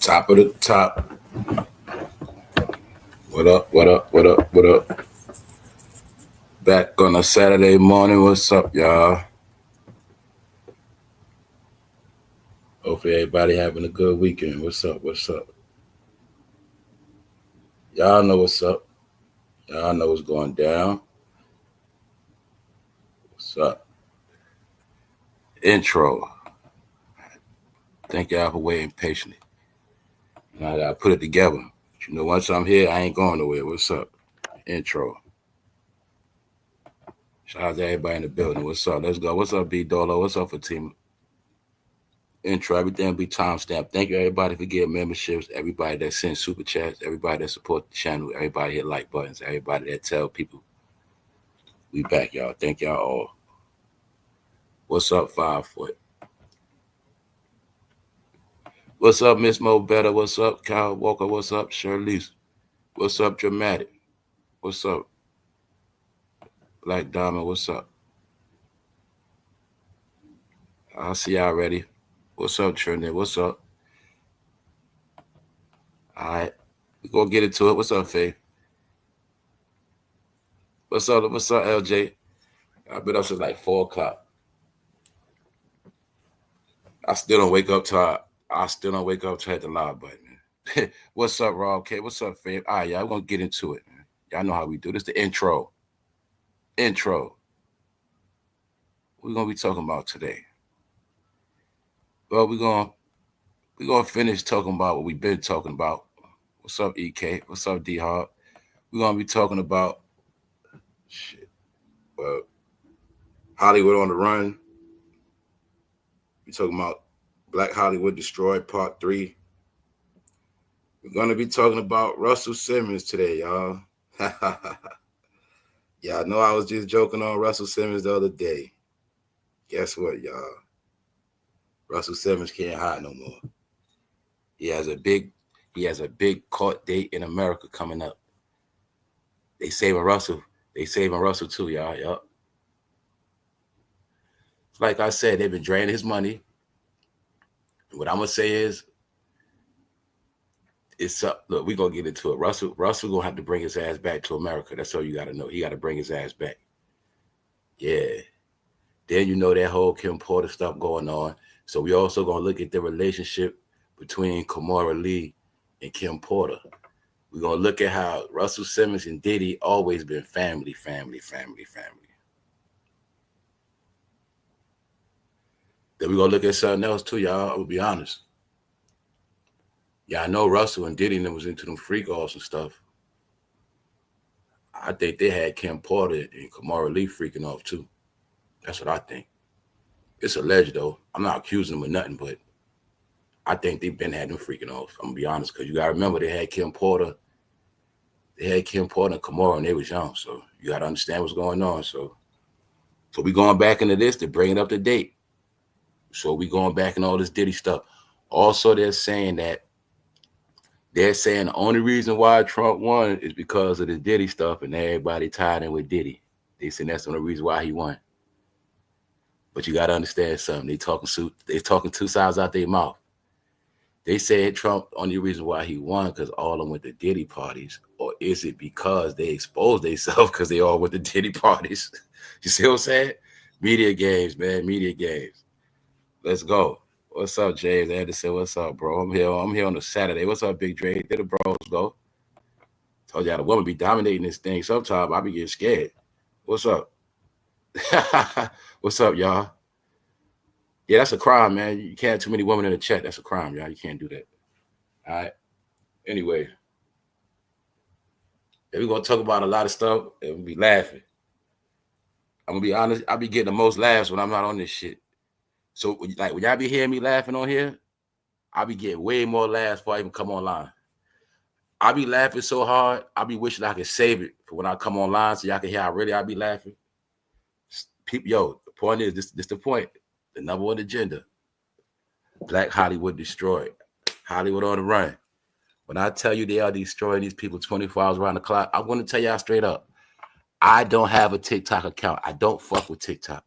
Top of the top. What up, what up, what up, what up? Back on a Saturday morning. What's up, y'all? Hopefully everybody having a good weekend. What's up, what's up? Y'all know what's up. Y'all know what's going down. What's up? Intro. Thank y'all for waiting patiently. Now I gotta put it together. But you know, once I'm here, I ain't going nowhere. What's up? Intro. Shout out to everybody in the building. What's up? Let's go. What's up, B Dolo? What's up, Fatima? Intro, everything will be timestamped. Thank you, everybody, for getting memberships. Everybody that sends super chats. Everybody that support the channel. Everybody hit like buttons. Everybody that tell people we back, y'all. Thank y'all all. What's up, 5 foot? What's up, Miss Mo Better? What's up, Kyle Walker? What's up, Shirley's? What's up, Dramatic? What's up, Black Diamond? What's up? I'll see y'all ready. What's up, Trinity? What's up? All right, we're gonna get into it. What's up, Faye? What's up, LJ? I've been up since like 4 o'clock. I still don't wake up till I hit the live button. What's up, Rob K? What's up, Faye? All right, y'all, we're gonna get into it, man. Y'all know how we do this. The intro. We're gonna be talking about today. Well, we're gonna finish talking about what we've been talking about. What's up, EK? What's up, D Hard? We're gonna be talking about Hollywood on the Run. We're talking about Black Hollywood Destroyed Part 3. We're gonna be talking about Russell Simmons today, y'all. Y'all know I was just joking on Russell Simmons the other day. Guess what, y'all? Russell Simmons can't hide no more. He has a big court date in America coming up. They saving Russell too, y'all. Yup. Like I said, they've been draining his money. What I'm gonna say is, look, we're gonna get into it. Russell gonna have to bring his ass back to America. That's all you gotta know. He gotta bring his ass back. Yeah. Then you know that whole Kim Porter stuff going on. So we also gonna look at the relationship between KIMORA Lee and Kim Porter. We're gonna look at how Russell Simmons and Diddy always been family. Then we're gonna look at something else too, y'all. I'll be honest. Yeah, I know Russell and Diddy was into them freak offs and stuff. I think they had Kim Porter and KIMORA Lee freaking off too. That's what I think. It's alleged though. I'm not accusing them of nothing, but I think they've been had them freaking off. I'm gonna be honest, because you gotta remember they had Kim Porter. They had Kim Porter and KIMORA and they was young. So you gotta understand what's going on. So we going back into this to bring it up to date. So we going back in all this Diddy stuff. Also, they're saying the only reason why Trump won is because of the Diddy stuff and everybody tied in with Diddy. They saying that's the only reason why he won. But you got to understand something. They talking two sides out their mouth. They said Trump, only reason why he won because all of them went to Diddy parties. Or is it because they exposed themselves because they all went to Diddy parties? You see what I'm saying? Media games, man. Media games. Let's go. What's up, James Anderson? What's up, bro? I'm here on a Saturday. What's up, Big Dre? There the bros go. Told y'all the woman be dominating this thing. Sometimes I be getting scared. What's up? What's up, y'all? Yeah, that's a crime, man. You can't have too many women in the chat. That's a crime, y'all. You can't do that. All right. Anyway, we're going to talk about a lot of stuff and we'll be laughing. I'm going to be honest. I be getting the most laughs when I'm not on this shit. So, like, when y'all be hearing me laughing on here, I be getting way more laughs before I even come online. I be laughing so hard, I be wishing I could save it for when I come online so y'all can hear how really I be laughing. People, yo, the point is, this the point. The number one agenda. Black Hollywood destroyed. Hollywood on the run. When I tell you they are destroying these people 24 hours around the clock, I'm going to tell y'all straight up. I don't have a TikTok account. I don't fuck with TikTok.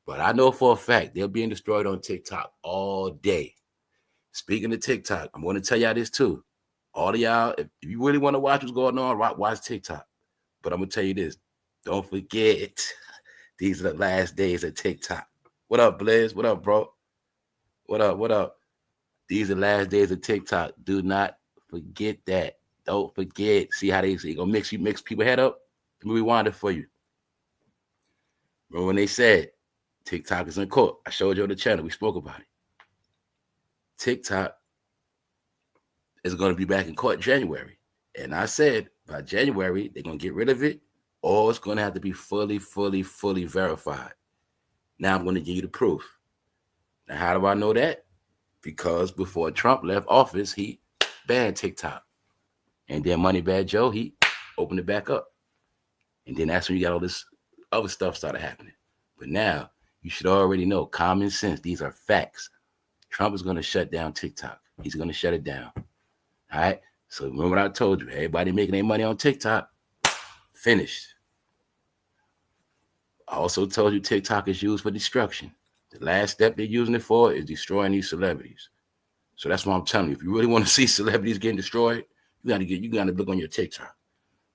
But I know for a fact they're being destroyed on TikTok all day. Speaking of TikTok, I'm going to tell y'all this too. All of y'all, if you really want to watch what's going on, watch TikTok. But I'm going to tell you this. Don't forget, these are the last days of TikTok. What up, Blaze? What up, bro? What up? What up? These are the last days of TikTok. Do not forget that. Don't forget. See how they gonna mix people head up? Let me rewind it for you. Remember when they said TikTok is in court? I showed you on the channel. We spoke about it. TikTok is going to be back in court in January. And I said by January, they're going to get rid of it, or it's going to have to be fully verified. Now I'm going to give you the proof. Now, how do I know that? Because before Trump left office, he banned TikTok. And then Moneybag Joe, he opened it back up. And then that's when you got all this other stuff started happening. But now you should already know, common sense, these are facts. Trump is going to shut down TikTok. He's going to shut it down. All right? So remember what I told you. Everybody making their money on TikTok, finished. I also told you TikTok is used for destruction. The last step they're using it for is destroying these celebrities. So that's what I'm telling you. If you really want to see celebrities getting destroyed, you got to look on your TikTok.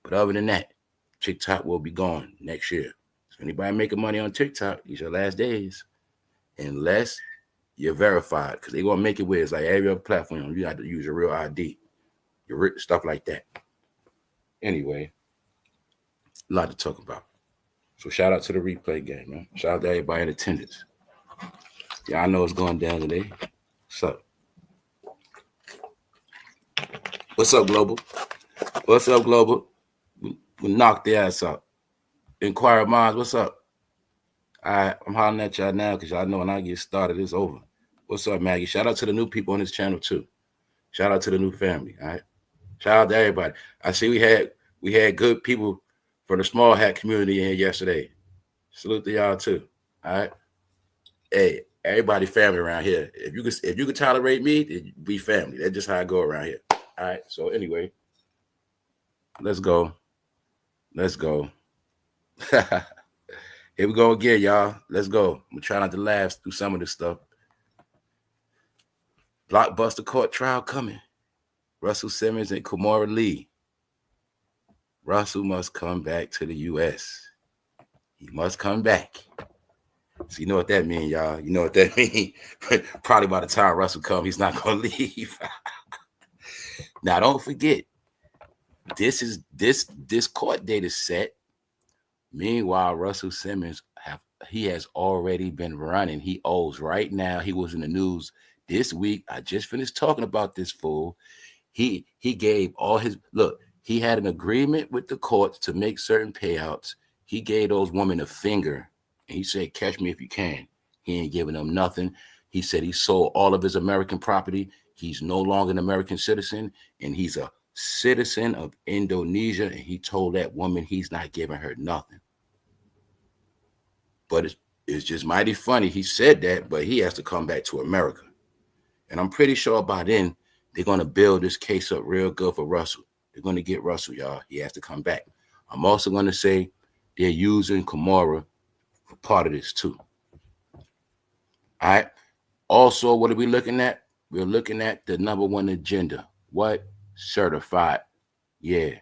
But other than that, TikTok will be gone next year. So anybody making money on TikTok, these are your last days. Unless you're verified, because they're going to make it where it's like every other platform. You got to use your real ID, your stuff like that. Anyway, a lot to talk about. So shout out to the replay game, man. Shout out to everybody in attendance. Yeah, I know it's going down today. What's up? What's up, Global? What's up, Global? We knocked the ass out. Inquire Minds, what's up? All right, I'm hollering at y'all now because y'all know when I get started, it's over. What's up, Maggie? Shout out to the new people on this channel too. Shout out to the new family. All right. Shout out to everybody. I see we had good people from the small hat community in here yesterday. Salute to y'all too. All right. Hey, everybody family around here. If you could tolerate me, then we family. That's just how I go around here. All right. So anyway, let's go. Let's go. Here we go again, y'all. Let's go. I'm gonna try not to laugh through some of this stuff. Blockbuster court trial coming. Russell Simmons and KIMORA Lee. Russell must come back to the U.S. He must come back. So you know what that means, y'all. You know what that means. Probably by the time Russell comes, he's not gonna leave. Now, don't forget, this court date is set. Meanwhile, Russell Simmons has already been running. He owes right now. He was in the news this week. I just finished talking about this fool. He gave all his look. He had an agreement with the courts to make certain payouts. He gave those women a finger, and he said, "Catch me if you can." He ain't giving them nothing. He said he sold all of his American property. He's no longer an American citizen, and he's a citizen of Indonesia. And he told that woman he's not giving her nothing. But it's just mighty funny. He said that, but he has to come back to America. And I'm pretty sure by then, they're going to build this case up real good for Russell. They're going to get Russell, y'all. He has to come back. I'm also going to say they're using KIMORA for part of this too. All right. Also, what are we looking at? We're looking at the #1 agenda. What? Certified. Yeah.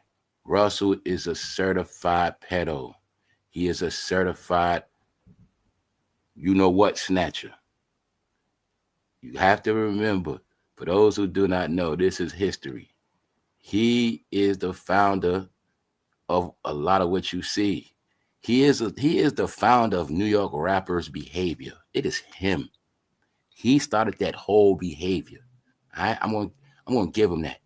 Russell is a certified pedo. He is a certified you-know-what snatcher. You have to remember, for those who do not know, this is history. He is the founder of a lot of what you see. He is the founder of New York rappers' behavior. It is him. He started that whole behavior. I'm gonna give him that.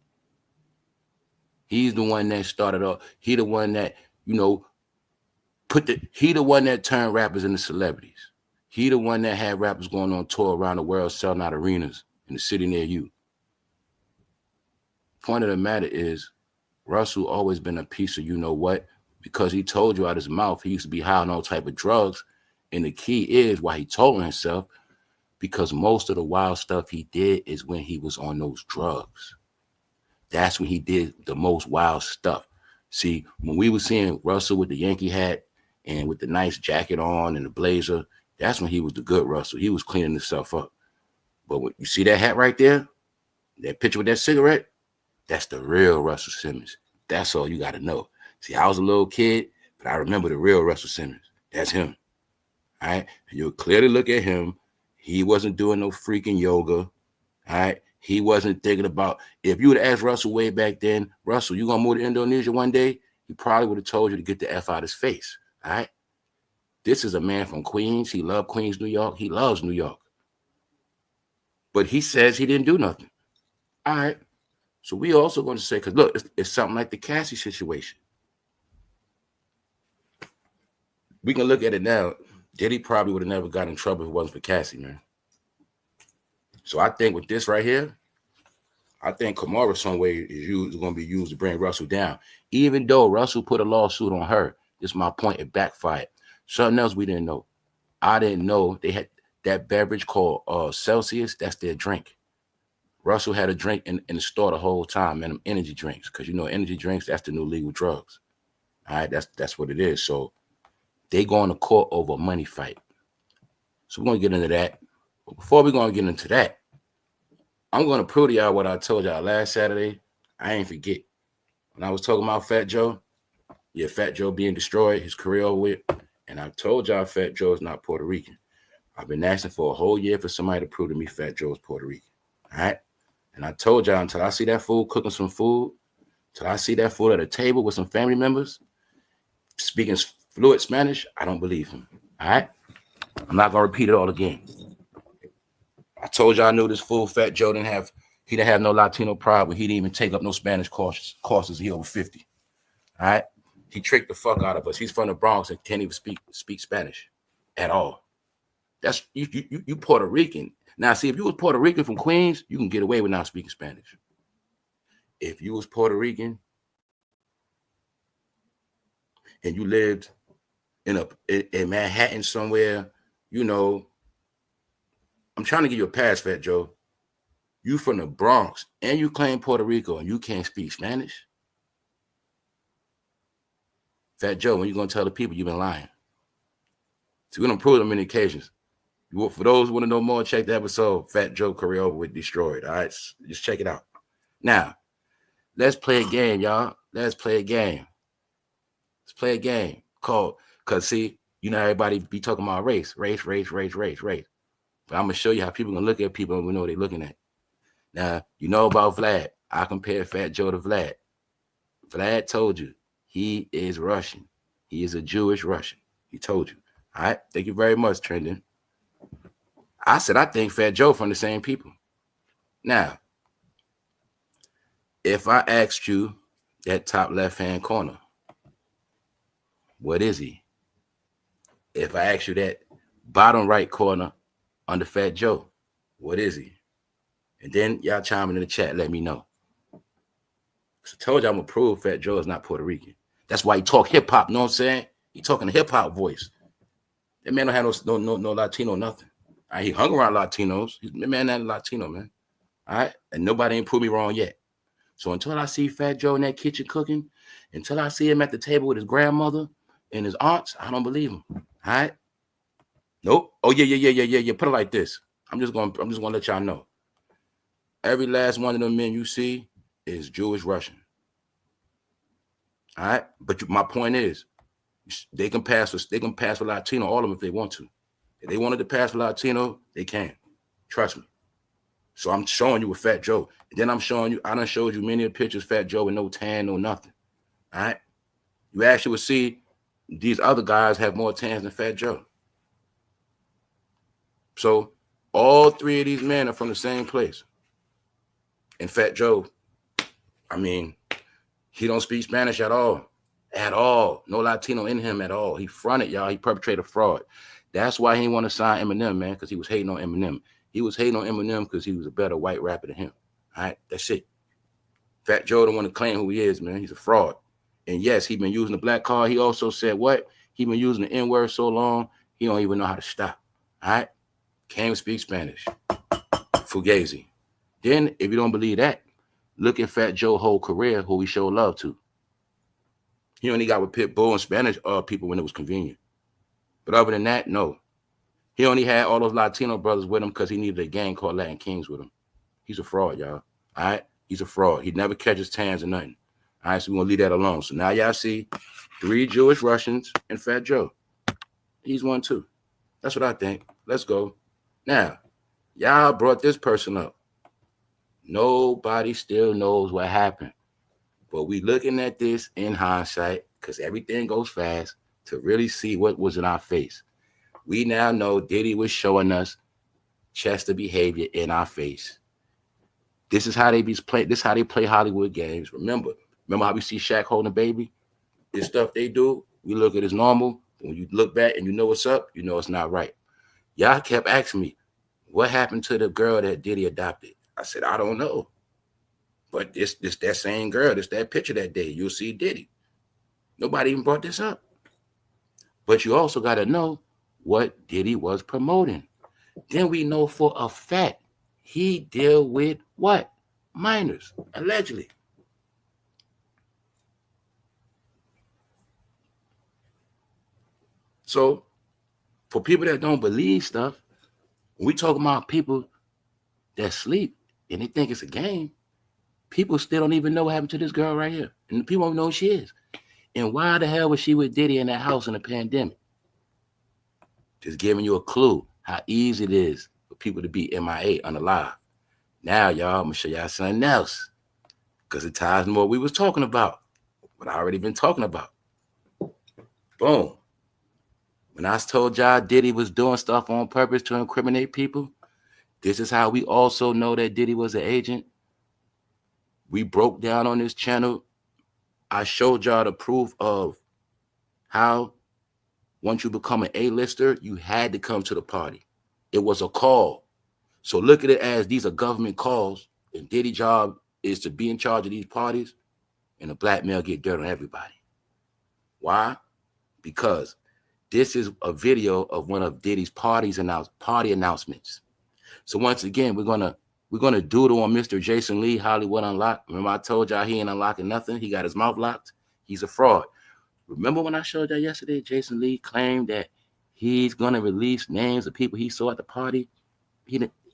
He's the one that started off. He the one that, he the one that turned rappers into celebrities. He the one that had rappers going on tour around the world selling out arenas in the city near you. Point of the matter is, Russell always been a piece of you-know-what, because he told you out his mouth he used to be high on all type of drugs. And the key is why he told himself, because most of the wild stuff he did is when he was on those drugs. That's when he did the most wild stuff. See, when we were seeing Russell with the Yankee hat and with the nice jacket on and the blazer, that's when he was the good Russell. He was cleaning himself up. But when you see that hat right there, That picture with that cigarette, that's the real Russell Simmons. That's all you got to know. See, I was a little kid, but I remember the real Russell Simmons. That's him. All right. And you'll clearly look at him. He wasn't doing no freaking yoga. All right. He wasn't thinking about, if you would have asked Russell way back then, Russell, you going to move to Indonesia one day? He probably would have told you to get the F out of his face. All right. This is a man from Queens. He loved Queens, New York. He loves New York. But he says he didn't do nothing. All right. So we also going to say, because look, it's something like the Cassie situation. We can look at it now. Diddy probably would have never got in trouble if it wasn't for Cassie, man. So I think with this right here, I think KIMORA some way is going to be used to bring Russell down. Even though Russell put a lawsuit on her, this is my point, it backfired. Something else we didn't know. I didn't know they had that beverage called Celsius. That's their drink. Russell had a drink in the store the whole time, man, them energy drinks. Because, you know, energy drinks, that's the new legal drugs. All right, that's what it is. So they going to court over a money fight. So we're going to get into that. But before we're going to get into that, I'm going to prove to y'all what I told y'all last Saturday. I ain't forget. When I was talking about Fat Joe, yeah, Fat Joe being destroyed, his career over with. And I told y'all Fat Joe is not Puerto Rican. I've been asking for a whole year for somebody to prove to me Fat Joe is Puerto Rican. All right? And I told y'all until I see that fool cooking some food, until I see that fool at a table with some family members, speaking fluent Spanish, I don't believe him. All right? I'm not going to repeat it all again. I told y'all I knew this fool Fat Joe didn't have no Latino pride, but he didn't even take up no Spanish courses. He over 50. All right? He tricked the fuck out of us. He's from the Bronx and can't even speak Spanish at all. That's you Puerto Rican. Now, see, if you was Puerto Rican from Queens, you can get away with not speaking Spanish. If you was Puerto Rican and you lived in Manhattan somewhere, you know, I'm trying to give you a pass, Fat Joe. You from the Bronx and you claim Puerto Rico and you can't speak Spanish? Fat Joe, when you going to tell the people you've been lying? So we're going to prove them many occasions. For those who want to know more, check the episode, Fat Joe career over with Destroyed. All right, just check it out. Now, let's play a game, y'all. Let's play a game. Let's play a game called, because see, you know everybody be talking about race. But I'm going to show you how people can look at people and we know what they're looking at. Now, you know about Vlad. I compared Fat Joe to Vlad. Vlad told you he is Russian. He is a Jewish Russian. He told you. All right, thank you very much, Trendon. I said I think Fat Joe from the same people. Now, if I asked you that top left-hand corner, what is he? If I asked you that bottom right corner under Fat Joe, what is he? And then y'all chime in the chat, let me know. So I told you I'm going to prove Fat Joe is not Puerto Rican. That's why he talk hip-hop, you know what I'm saying? He talking a hip-hop voice. That man don't have no Latino, nothing. All right, he hung around Latinos. He's the man not a Latino, man. All right? And nobody ain't proved me wrong yet. So until I see Fat Joe in that kitchen cooking, until I see him at the table with his grandmother and his aunts, I don't believe him. All right? Nope. Oh, yeah. Put it like this. I'm just gonna let y'all know. Every last one of them men you see is Jewish Russian. All right? But my point is, they can pass for Latino, all of them if they want to. If they wanted to pass for Latino, they can. Trust me. So I'm showing you with Fat Joe. And then I'm showing you, I done showed you many pictures Fat Joe with no tan, no nothing. All right? You actually would see these other guys have more tans than Fat Joe. So all three of these men are from the same place. And Fat Joe, I mean, he don't speak Spanish at all. At all. No Latino in him at all. He fronted, y'all. He perpetrated fraud. That's why he didn't want to sign Eminem, man, because he was hating on Eminem. He was hating on Eminem because he was a better white rapper than him. All right? That's it. Fat Joe don't want to claim who he is, man. He's a fraud. And yes, he been using the black card. He also said what? He been using the N-word so long, he don't even know how to stop. All right? Can't even speak Spanish. Fugazi. Then, if you don't believe that, look at Fat Joe's whole career, who he showed love to. He only got with Pitbull and Spanish people when it was convenient. But other than that, no. He only had all those Latino brothers with him because he needed a gang called Latin Kings with him. He's a fraud, y'all. All right, he's a fraud. He never catches tans or nothing. All right, so we're gonna leave that alone. So now y'all see 3 Jewish Russians and Fat Joe. He's one too. That's what I think. Let's go. Now, y'all brought this person up. Nobody still knows what happened. But we looking at this in hindsight, because everything goes fast, to really see what was in our face. We now know Diddy was showing us Chester behavior in our face. This is how they play. This is how they play Hollywood games. Remember how we see Shaq holding a baby? This stuff they do, we look at it as normal. When you look back and you know what's up, you know it's not right. Y'all kept asking me, what happened to the girl that Diddy adopted? I said, I don't know. But this that same girl, this that picture that day, you'll see Diddy. Nobody even brought this up. But you also got to know what Diddy was promoting. Then we know for a fact he deal with what? Minors, allegedly. So for people that don't believe stuff, when we talk about people that sleep and they think it's a game, people still don't even know what happened to this girl right here. And people don't know who she is. And why the hell was she with Diddy in that house in the pandemic? Just giving you a clue how easy it is for people to be MIA, unalive. Now, y'all, I'm going to show y'all something else, because it ties into what we was talking about, what I already been talking about. Boom. When I told y'all Diddy was doing stuff on purpose to incriminate people, this is how we also know that Diddy was an agent. We broke down on this channel. I showed y'all the proof of how once you become an A-lister, you had to come to the party. It was a call. So look at it as these are government calls, and Diddy's job is to be in charge of these parties, and the black male get dirt on everybody. Why? Because this is a video of one of Diddy's party announcements. So once again, we're gonna doodle on Mr. Jason Lee, Hollywood Unlocked. Remember I told y'all he ain't unlocking nothing. He got his mouth locked. He's a fraud. Remember when I showed y'all yesterday, Jason Lee claimed that he's gonna release names of people he saw at the party?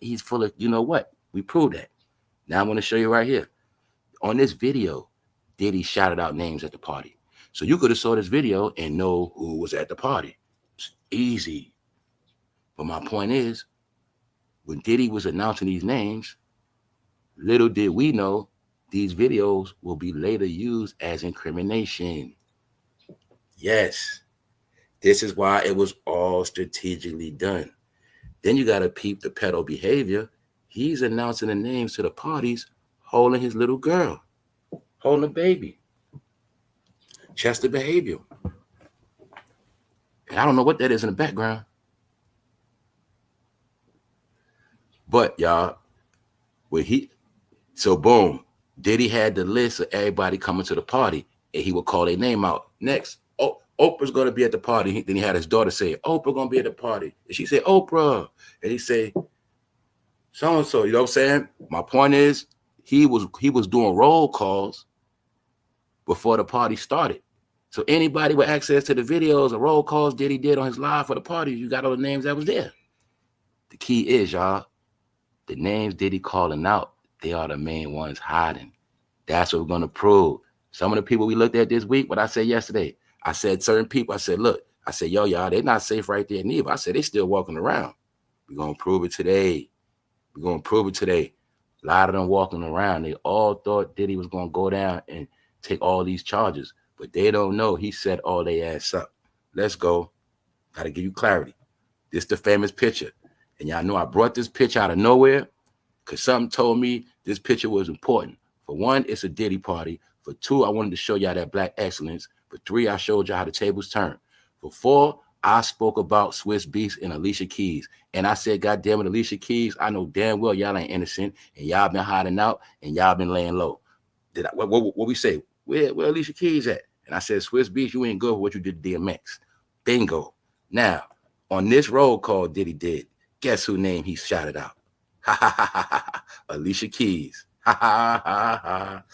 He's full of, you know what? We proved that. Now I'm gonna show you right here. On this video, Diddy shouted out names at the party. So you could have saw this video and know who was at the party. It's easy. But my point is, when Diddy was announcing these names, little did we know these videos will be later used as incrimination. Yes, this is why it was all strategically done. Then you got to peep the pedo behavior. He's announcing the names to the parties, holding his little girl, holding a baby. Chester behavior. And I don't know what that is in the background. But y'all, so boom, Diddy had the list of everybody coming to the party, and he would call their name out. Next, Oprah's gonna be at the party. Then he had his daughter say, Oprah gonna be at the party. And she said, Oprah. And he say, so-and-so, you know what I'm saying? My point is, he was doing roll calls before the party started. So anybody with access to the videos or roll calls Diddy did on his live for the party, you got all the names that was there. The key is, y'all, the names Diddy calling out, they are the main ones hiding. That's what we're going to prove. Some of the people we looked at this week, what I said yesterday, I said certain people, I said, look, I said, yo, y'all, they're not safe right there neither. I said, they still walking around. We're going to prove it today. We're going to prove it today. A lot of them walking around. They all thought Diddy was going to go down and take all these charges, but they don't know he set all their ass up. Let's go. Got to give you clarity. This the famous picture. And y'all know I brought this picture out of nowhere because something told me this picture was important. For one, it's a Diddy party. For two, I wanted to show y'all that black excellence. For three, I showed y'all how the tables turn. For four, I spoke about Swiss Beats and Alicia Keys. And I said, God damn it, Alicia Keys, I know damn well y'all ain't innocent and y'all been hiding out and y'all been laying low. What we say? Where Alicia Keys at? And I said, Swiss Beats, you ain't good for what you did to DMX. Bingo. Now, on this roll call Diddy did, guess who name he shouted out? Ha ha ha ha ha. Alicia Keys. Ha ha ha ha.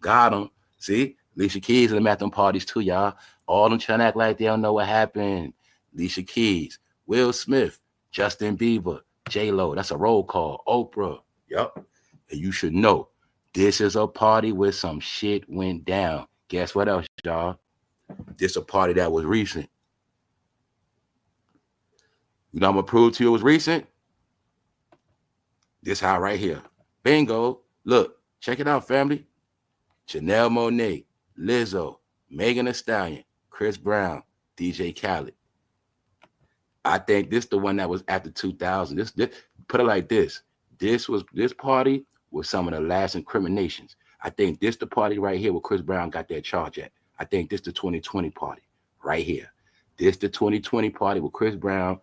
Got him. See? Alicia Keys in the Matham parties too, y'all. All them trying to act like they don't know what happened. Alicia Keys, Will Smith, Justin Bieber, J-Lo. That's a roll call. Oprah. Yup. And you should know, this is a party where some shit went down. Guess what else, y'all? This a party that was recent. You know I'm going to prove to you it was recent? This how right here. Bingo. Look, check it out, family. Janelle Monáe, Lizzo, Megan Thee Stallion, Chris Brown, DJ Khaled. I think this the one that was after 2000. This put it like this. This party was some of the last incriminations. I think this the party right here where Chris Brown got that charge at. I think this the 2020 party right here. This the 2020 party where Chris Brown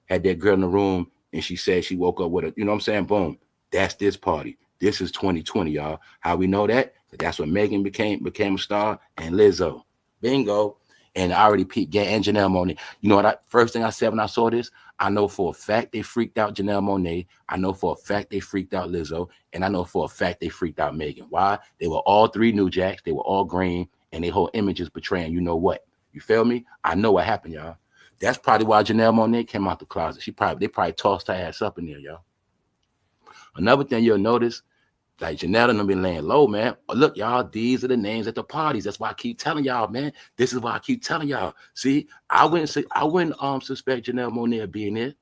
had that girl in the room and she said she woke up with a, you know what I'm saying? Boom. That's this party. This is 2020, y'all. How we know that? That's when Megan became a star and Lizzo. Bingo. And I already peeped and Janelle Monáe. You know what? First thing I said when I saw this, I know for a fact they freaked out Janelle Monáe. I know for a fact they freaked out Lizzo. And I know for a fact they freaked out Megan. Why? They were all three New Jacks. They were all green. And their whole image is portraying you know what. You feel me? I know what happened, y'all. That's probably why Janelle Monáe came out the closet. They probably tossed her ass up in there, y'all. Another thing you'll notice, like Janelle and them been laying low, man. Look, y'all, these are the names at the parties. That's why I keep telling y'all, man. This is why I keep telling y'all. See, I wouldn't suspect Janelle Monáe of being there.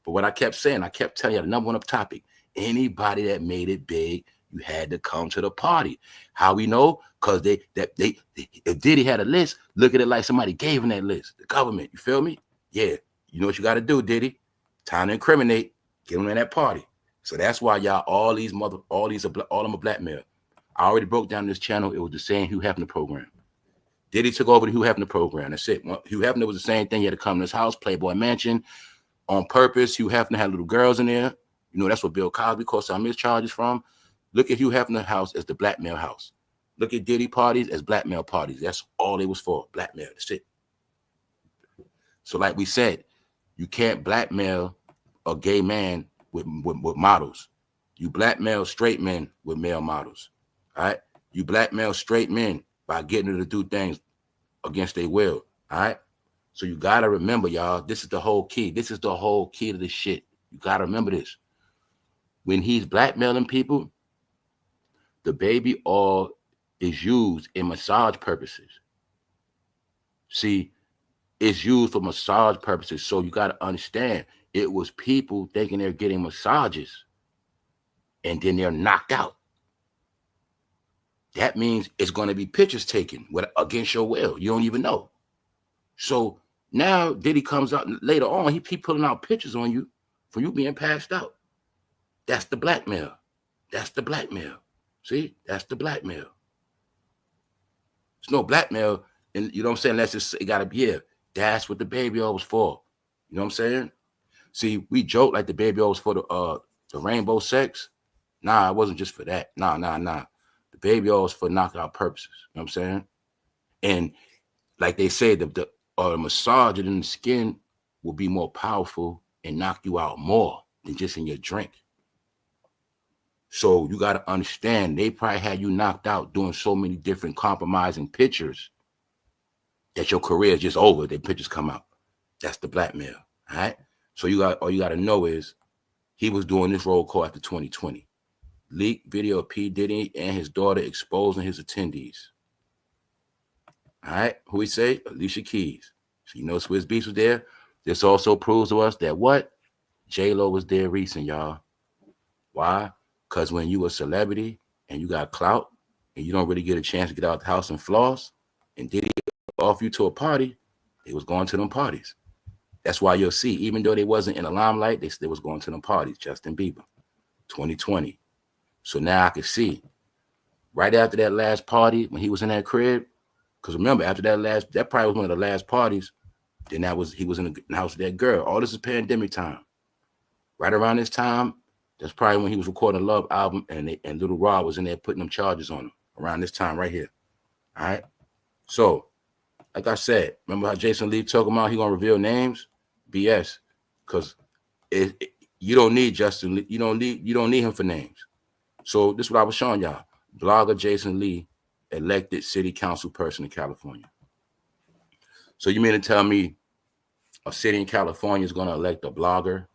But what I kept saying, I kept telling you the number one up topic. Anybody that made it big, you had to come to the party. How we know? Because if Diddy had a list, look at it like somebody gave him that list. The government, you feel me? Yeah. You know what you got to do, Diddy? Time to incriminate. Get him in that party. So that's why y'all, all them are blackmail. I already broke down this channel. It was the same Hugh Hefner program. Diddy took over the Hugh Hefner program. That's it. Hugh Hefner was the same thing. He had to come to his house, Playboy Mansion, on purpose. Hugh Hefner had little girls in there. You know, that's what Bill Cosby caught some of his charges from. Look at Hugh Hefner's house as the blackmail house. Look at Diddy parties as blackmail parties. That's all it was for, blackmail. That's it. So like we said, you can't blackmail a gay man with models. You blackmail straight men with male models. All right. You blackmail straight men by getting them to do things against their will. All right. So you gotta remember, y'all, this is the whole key. This is the whole key to this shit. You gotta remember this. When he's blackmailing people, the baby oil is used in massage purposes. See, it's used for massage purposes. So you gotta understand. It was people thinking they're getting massages and then they're knocked out. That means it's going to be pictures taken against your will. You don't even know. So now Diddy comes out later on, he pulling out pictures on you for you being passed out. That's the blackmail. That's the blackmail. See, that's the blackmail. There's no blackmail, and you know what I'm saying? Unless it got to be here. That's what the baby oil was for. You know what I'm saying? See, we joke like the baby oil was for the rainbow sex. Nah, it wasn't just for that. Nah. The baby oil was for knockout purposes. You know what I'm saying? And like they say, the massage in the skin will be more powerful and knock you out more than just in your drink. So you got to understand, they probably had you knocked out doing so many different compromising pictures that your career is just over. The pictures come out. That's the blackmail. All right. So all you got to know is he was doing this roll call after 2020. Leaked video of p.diddy and his daughter exposing his attendees. All right. Who we say? Alicia Keys. So you know Swizz Beatz was there. This also proves to us that what? J-Lo was there recent, y'all. Why? Because when you a celebrity and you got clout and you don't really get a chance to get out the house and floss, and Diddy off you to a party, they was going to them parties. That's why you'll see, even though they wasn't in the limelight, they was going to them parties. Justin Bieber, 2020. So now I can see, right after that last party, when he was in that crib, because remember, after that probably was one of the last parties, then he was in the house with that girl. All this is pandemic time. Right around this time, that's probably when he was recording a Love album, and Little Rod was in there putting them charges on him around this time right here. All right. So, like I said, remember how Jason Lee talking about he gonna reveal names? BS, because you don't need Justin Lee. You don't need him for names. So this is what I was showing y'all. Blogger Jason Lee, elected city council person in California. So you mean to tell me a city in California is gonna elect a blogger?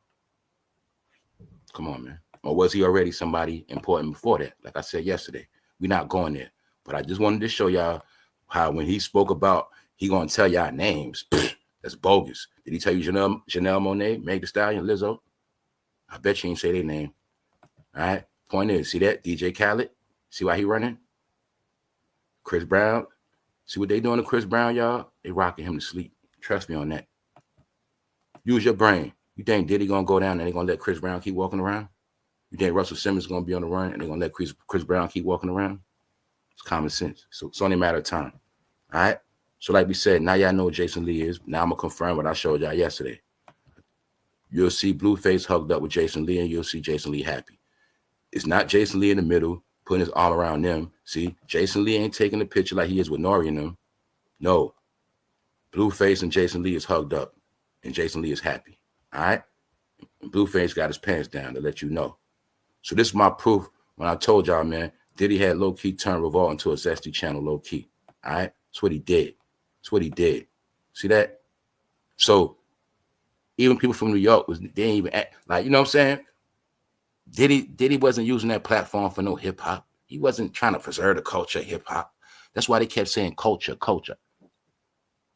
Come on, man. Or was he already somebody important before that? Like I said yesterday, we're not going there. But I just wanted to show y'all how when he spoke about he gonna tell y'all names, that's bogus. Did he tell you Janelle Monáe, Meg Thee Stallion, Lizzo? I bet you ain't say their name. All right. Point is, see that? DJ Khaled. See why he running? Chris Brown. See what they doing to Chris Brown, y'all? They rocking him to sleep. Trust me on that. Use your brain. You think Diddy gonna go down and they gonna let Chris Brown keep walking around? You think Russell Simmons is gonna be on the run and they're gonna let Chris Brown keep walking around? It's common sense. So it's only a matter of time. All right. So like we said, now y'all know what Jason Lee is. Now I'm gonna confirm what I showed y'all yesterday. You'll see Blueface hugged up with Jason Lee, and you'll see Jason Lee happy. It's not Jason Lee in the middle, putting his arm around them. See, Jason Lee ain't taking the picture like he is with Nori and them. No. Blueface and Jason Lee is hugged up, and Jason Lee is happy. All right? And Blueface got his pants down to let you know. So this is my proof when I told y'all, man, Diddy had low-key turned Revolt into a zesty channel, low-key. All right? That's what he did. That's what he did. See that? So even people from New York, they didn't even act like, you know what I'm saying? Diddy wasn't using that platform for no hip-hop. He wasn't trying to preserve the culture of hip-hop. That's why they kept saying culture, culture.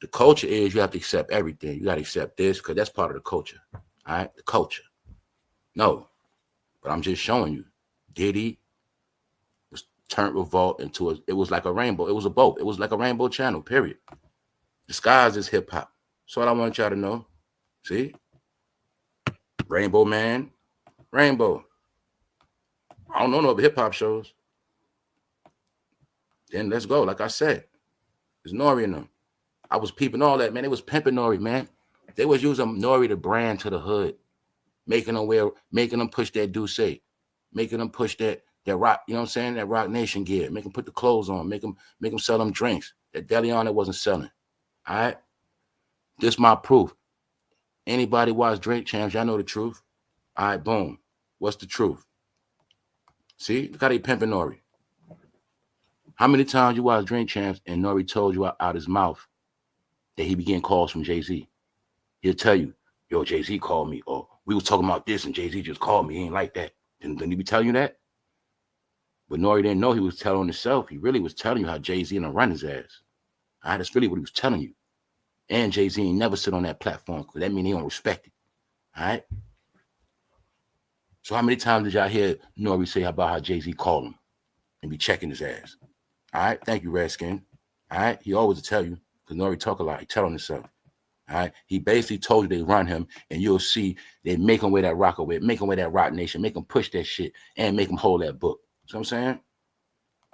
The culture is you have to accept everything. You got to accept this because that's part of the culture. All right? The culture. No. But I'm just showing you. Diddy was turned Revolt into it was like a rainbow. It was a boat. It was like a rainbow channel, period. Disguised as hip-hop. That's what I want y'all to know. See? Rainbow Man. Rainbow. I don't know no other hip-hop shows. Then let's go. Like I said, it's Nori in them. I was peeping all that, man. They was pimping Nori, man. They was using Nori to brand to the hood, making them push that Douce, making them push that rock, you know what I'm saying? That Rock Nation gear, make them put the clothes on, make them sell them drinks. That Deleon that wasn't selling. All right? This my proof. Anybody watch Drink Champs, y'all know the truth. All right, boom. What's the truth? See, look how they pimping Nori. How many times you watch Drink Champs and Nori told you out his mouth that he began calls from Jay-Z? He'll tell you, yo, Jay-Z called me, or we was talking about this and Jay-Z just called me. He ain't like that. Didn't he be telling you that? But Nori didn't know he was telling himself. He really was telling you how Jay-Z and run his ass. All right, that's really what he was telling you. And Jay-Z ain't never sit on that platform because that means he don't respect it. All right? So how many times did y'all hear Nori say about how Jay-Z called him and be checking his ass? All right? Thank you, Redskin. All right? He always will tell you because Nori talk a lot. He tell on himself. All right? He basically told you they run him, and you'll see they make him wear that rocker with, make him wear that Rock Nation, make him push that shit, and make him hold that book. You know what I'm saying?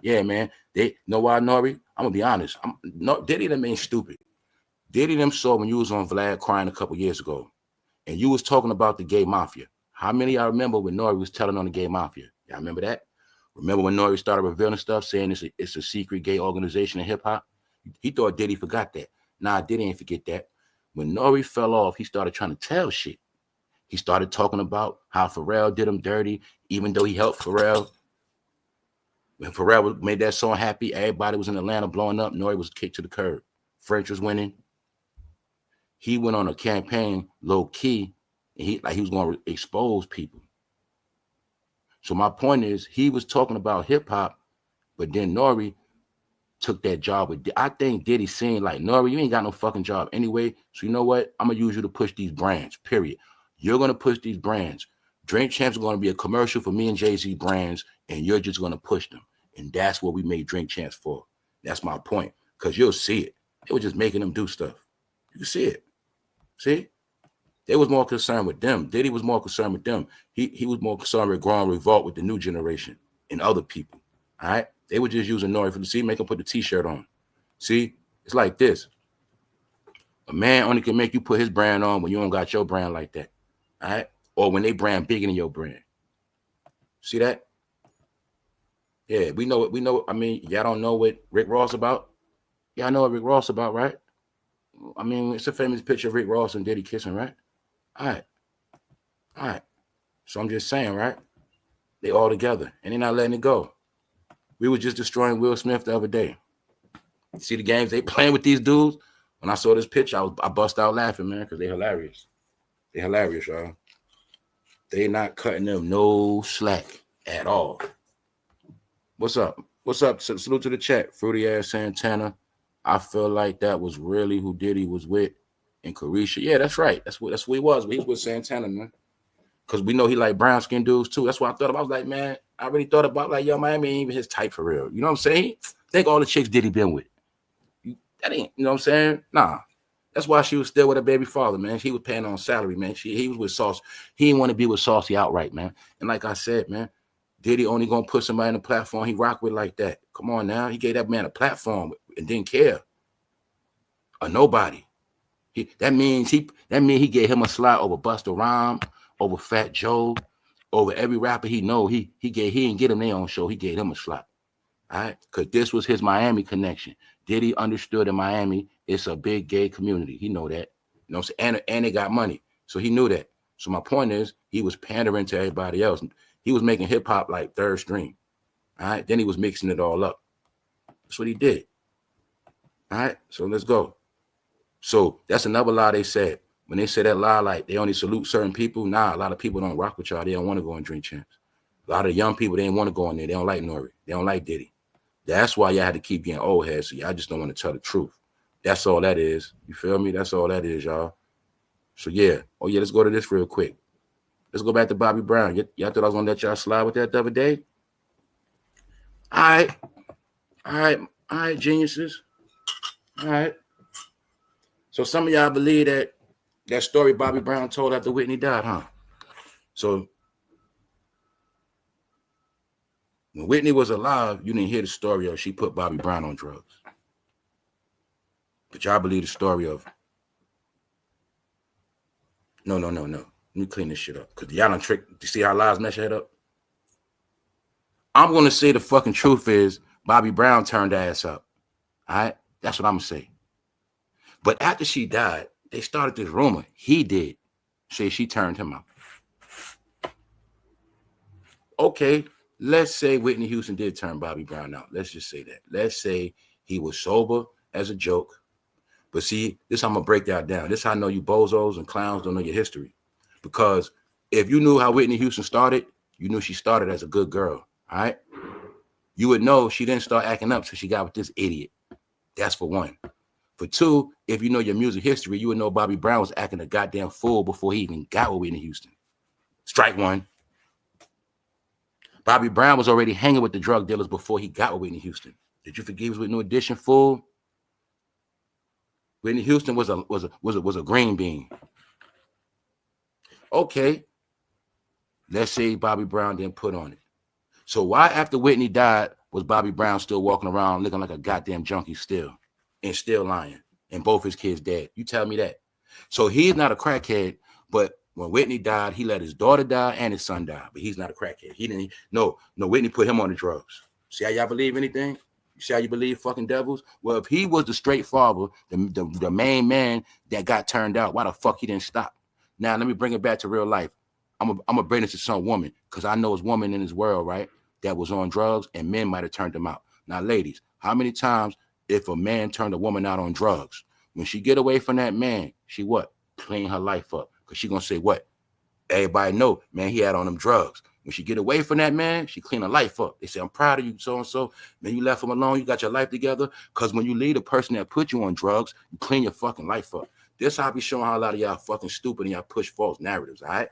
Yeah, man. They know why, Nori? I'm going to be honest. Diddy them ain't stupid. Diddy them saw when you was on Vlad crying a couple years ago, and you was talking about the gay mafia. How many of y'all remember when Nori was telling on the gay mafia? Y'all remember that? Remember when Nori started revealing stuff, saying it's a secret gay organization in hip-hop? He thought Diddy forgot that. Nah, Diddy ain't forget that. When Nori fell off, he started trying to tell shit. He started talking about how Pharrell did him dirty, even though he helped Pharrell. When Pharrell made that song Happy, everybody was in Atlanta blowing up. Nori was kicked to the curb. French was winning. He went on a campaign low-key, and he was going to expose people. So my point is, he was talking about hip-hop, but then Nori took that job with I think Diddy saying like, Nori, you ain't got no fucking job anyway. So you know what? I'm gonna use you to push these brands, period. You're gonna push these brands. Drink Champs are gonna be a commercial for me and Jay-Z brands, and you're just gonna push them. And that's what we made Drink Champs for. That's my point. Because you'll see it. They were just making them do stuff. You can see it. See? They was more concerned with them. Diddy was more concerned with them. He was more concerned with growing Revolt with the new generation and other people. All right? They were just using Nori for the make him put the t-shirt on. See? It's like this. A man only can make you put his brand on when you don't got your brand like that. All right? Or when they brand bigger than your brand. See that? Yeah, we know it. We know. I mean, y'all don't know what Rick Ross about? Y'all know what Rick Ross about, right? I mean, it's a famous picture of Rick Ross and Diddy kissing, right? All right. All right. So I'm just saying, right? They all together, and they're not letting it go. We were just destroying Will Smith the other day. See the games they playing with these dudes? When I saw this picture, I bust out laughing, man, because they're hilarious. They're hilarious, y'all. They not cutting them no slack at all. What's up? What's up? Salute to the chat. Fruity ass Santana. I feel like that was really who Diddy was with in Carisha. Yeah, that's right. That's what he was. He was with Santana, man. Because we know he like brown skin dudes too. That's what I thought about. I was like, man, I really thought about like, yo, Miami ain't even his type for real. You know what I'm saying? Think all the chicks Diddy been with. That ain't, you know what I'm saying? Nah. That's why she was still with her baby father, man. He was paying on salary, man. He was with Sauce. He didn't want to be with Saucy outright, man. And like I said, man, Diddy only gonna put somebody in the platform he rock with like that. Come on now. He gave that man a platform and didn't care. Or nobody. That means he gave him a slot over Busta Rhymes, over Fat Joe, over every rapper he know. He didn't get him their own show. He gave him a slot. All right, because this was his Miami connection. Diddy understood in Miami it's a big gay community. He know that. You know what I'm saying? And they got money. So he knew that. So my point is he was pandering to everybody else. He was making hip hop like third string. All right. Then he was mixing it all up. That's what he did. All right. So let's go. So that's another lie they said. When they say that lie, like they only salute certain people, nah, a lot of people don't rock with y'all. They don't want to go on Drink Champs. A lot of young people, they didn't want to go on there. They don't like Nori. They don't like Diddy. That's why y'all had to keep getting old heads. So y'all just don't want to tell the truth. That's all that is. You feel me? That's all that is, y'all. So yeah. Oh yeah, let's go to this real quick. Let's go back to Bobby Brown. Y'all thought I was gonna let y'all slide with that the other day? All right, geniuses. All right. So some of y'all believe that story Bobby Brown told after Whitney died, huh? So when Whitney was alive, you didn't hear the story of she put Bobby Brown on drugs. But y'all believe the story of no. Let me clean this shit up. Because y'all done trick. You see how lies mess your head up? I'm going to say the fucking truth is Bobby Brown turned her ass up. All right? That's what I'm going to say. But after she died, they started this rumor. He did say she turned him out. Okay, let's say Whitney Houston did turn Bobby Brown out. Let's just say that. Let's say he was sober as a joke. But see, this is how I'm going to break that down. This is how I know you bozos and clowns don't know your history. Because if you knew how Whitney Houston started, you knew she started as a good girl, all right? You would know she didn't start acting up till she got with this idiot. That's for one. For two, if you know your music history, you would know Bobby Brown was acting a goddamn fool before he even got with Whitney Houston. Strike one. Bobby Brown was already hanging with the drug dealers before he got with Whitney Houston. Did you forget he was with New Edition, fool? Whitney Houston was a green bean. Okay. Let's say Bobby Brown didn't put on it. So why after Whitney died was Bobby Brown still walking around looking like a goddamn junkie still and still lying and both his kids dead? You tell me that. So he's not a crackhead, but when Whitney died, he let his daughter die and his son die, but he's not a crackhead. He didn't. No, Whitney put him on the drugs. See how y'all believe anything? You see how you believe fucking devils? Well, if he was the straight father, the main man that got turned out, why the fuck he didn't stop? Now, let me bring it back to real life. I'm gonna bring this to some woman because I know it's women in this world, right, that was on drugs and men might have turned them out. Now, ladies, how many times if a man turned a woman out on drugs, when she get away from that man, she what? Clean her life up. Because she gonna say what? Everybody know, man, he had on them drugs. When she get away from that man, she clean her life up. They say, I'm proud of you, so-and-so. Man, you left him alone. You got your life together. Because when you leave the person that put you on drugs, you clean your fucking life up. This how I be showing how a lot of y'all fucking stupid and y'all push false narratives, all right?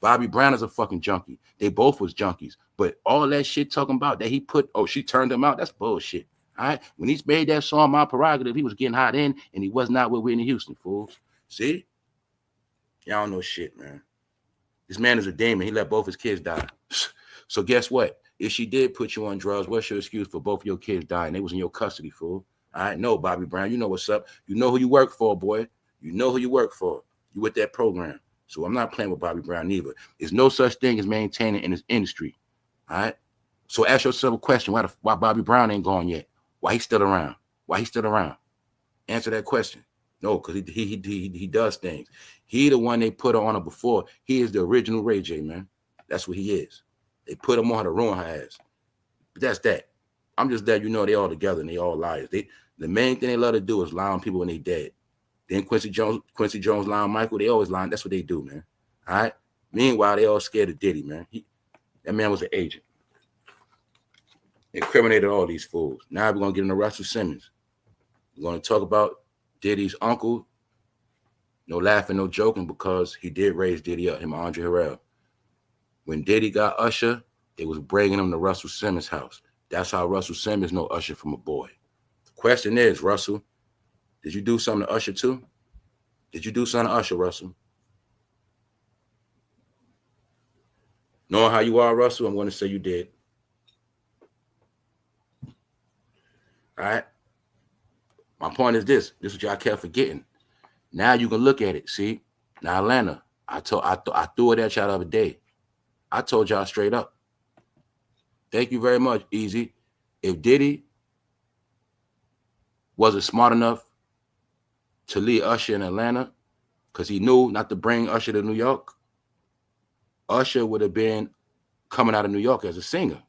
Bobby Brown is a fucking junkie. They both was junkies. But all that shit talking about that he put, oh, she turned him out, that's bullshit, all right? When he made that song, My Prerogative, he was getting hot in, and he was not with Whitney Houston, fools. See? Y'all don't know shit, man. This man is a demon. He let both his kids die. So guess what? If she did put you on drugs, what's your excuse for both your kids dying? They was in your custody, fool. All right, no, Bobby Brown, you know what's up. You know who you work for, boy. You know who you work for. You with that program. So I'm not playing with Bobby Brown either. There's no such thing as maintaining in this industry. All right? So ask yourself a question. Why Bobby Brown ain't gone yet? Why he still around? Why he still around? Answer that question. No, because he does things. He the one they put on her before. He is the original rayj, man. That's what he is. They put him on her to ruin her ass. But that's that. I'm just that, you know, they all together and they all liars. The main thing they love to do is lie on people when they dead. Then Quincy Jones lying on Michael, they always lying. That's what they do, man. All right? Meanwhile, they all scared of Diddy, man. That man was an agent. Incriminated all these fools. Now we're going to get into Russell Simmons. We're going to talk about Diddy's uncle. No laughing, no joking, because he did raise Diddy up, him and Andre Harrell. When Diddy got Usher, they was bringing him to Russell Simmons' house. That's how Russell Simmons know Usher from a boy. The question is, Russell, did you do something to Usher too? Did you do something to Usher, Russell? Knowing how you are, Russell, I'm going to say you did. All right? My point is this. This is what y'all kept forgetting. Now you can look at it. See? Now, Atlanta, I threw it at y'all the other day. I told y'all straight up. Thank you very much, Easy. If Diddy wasn't smart enough to leave Usher in Atlanta because he knew not to bring Usher to New York, Usher would have been coming out of New York as a singer.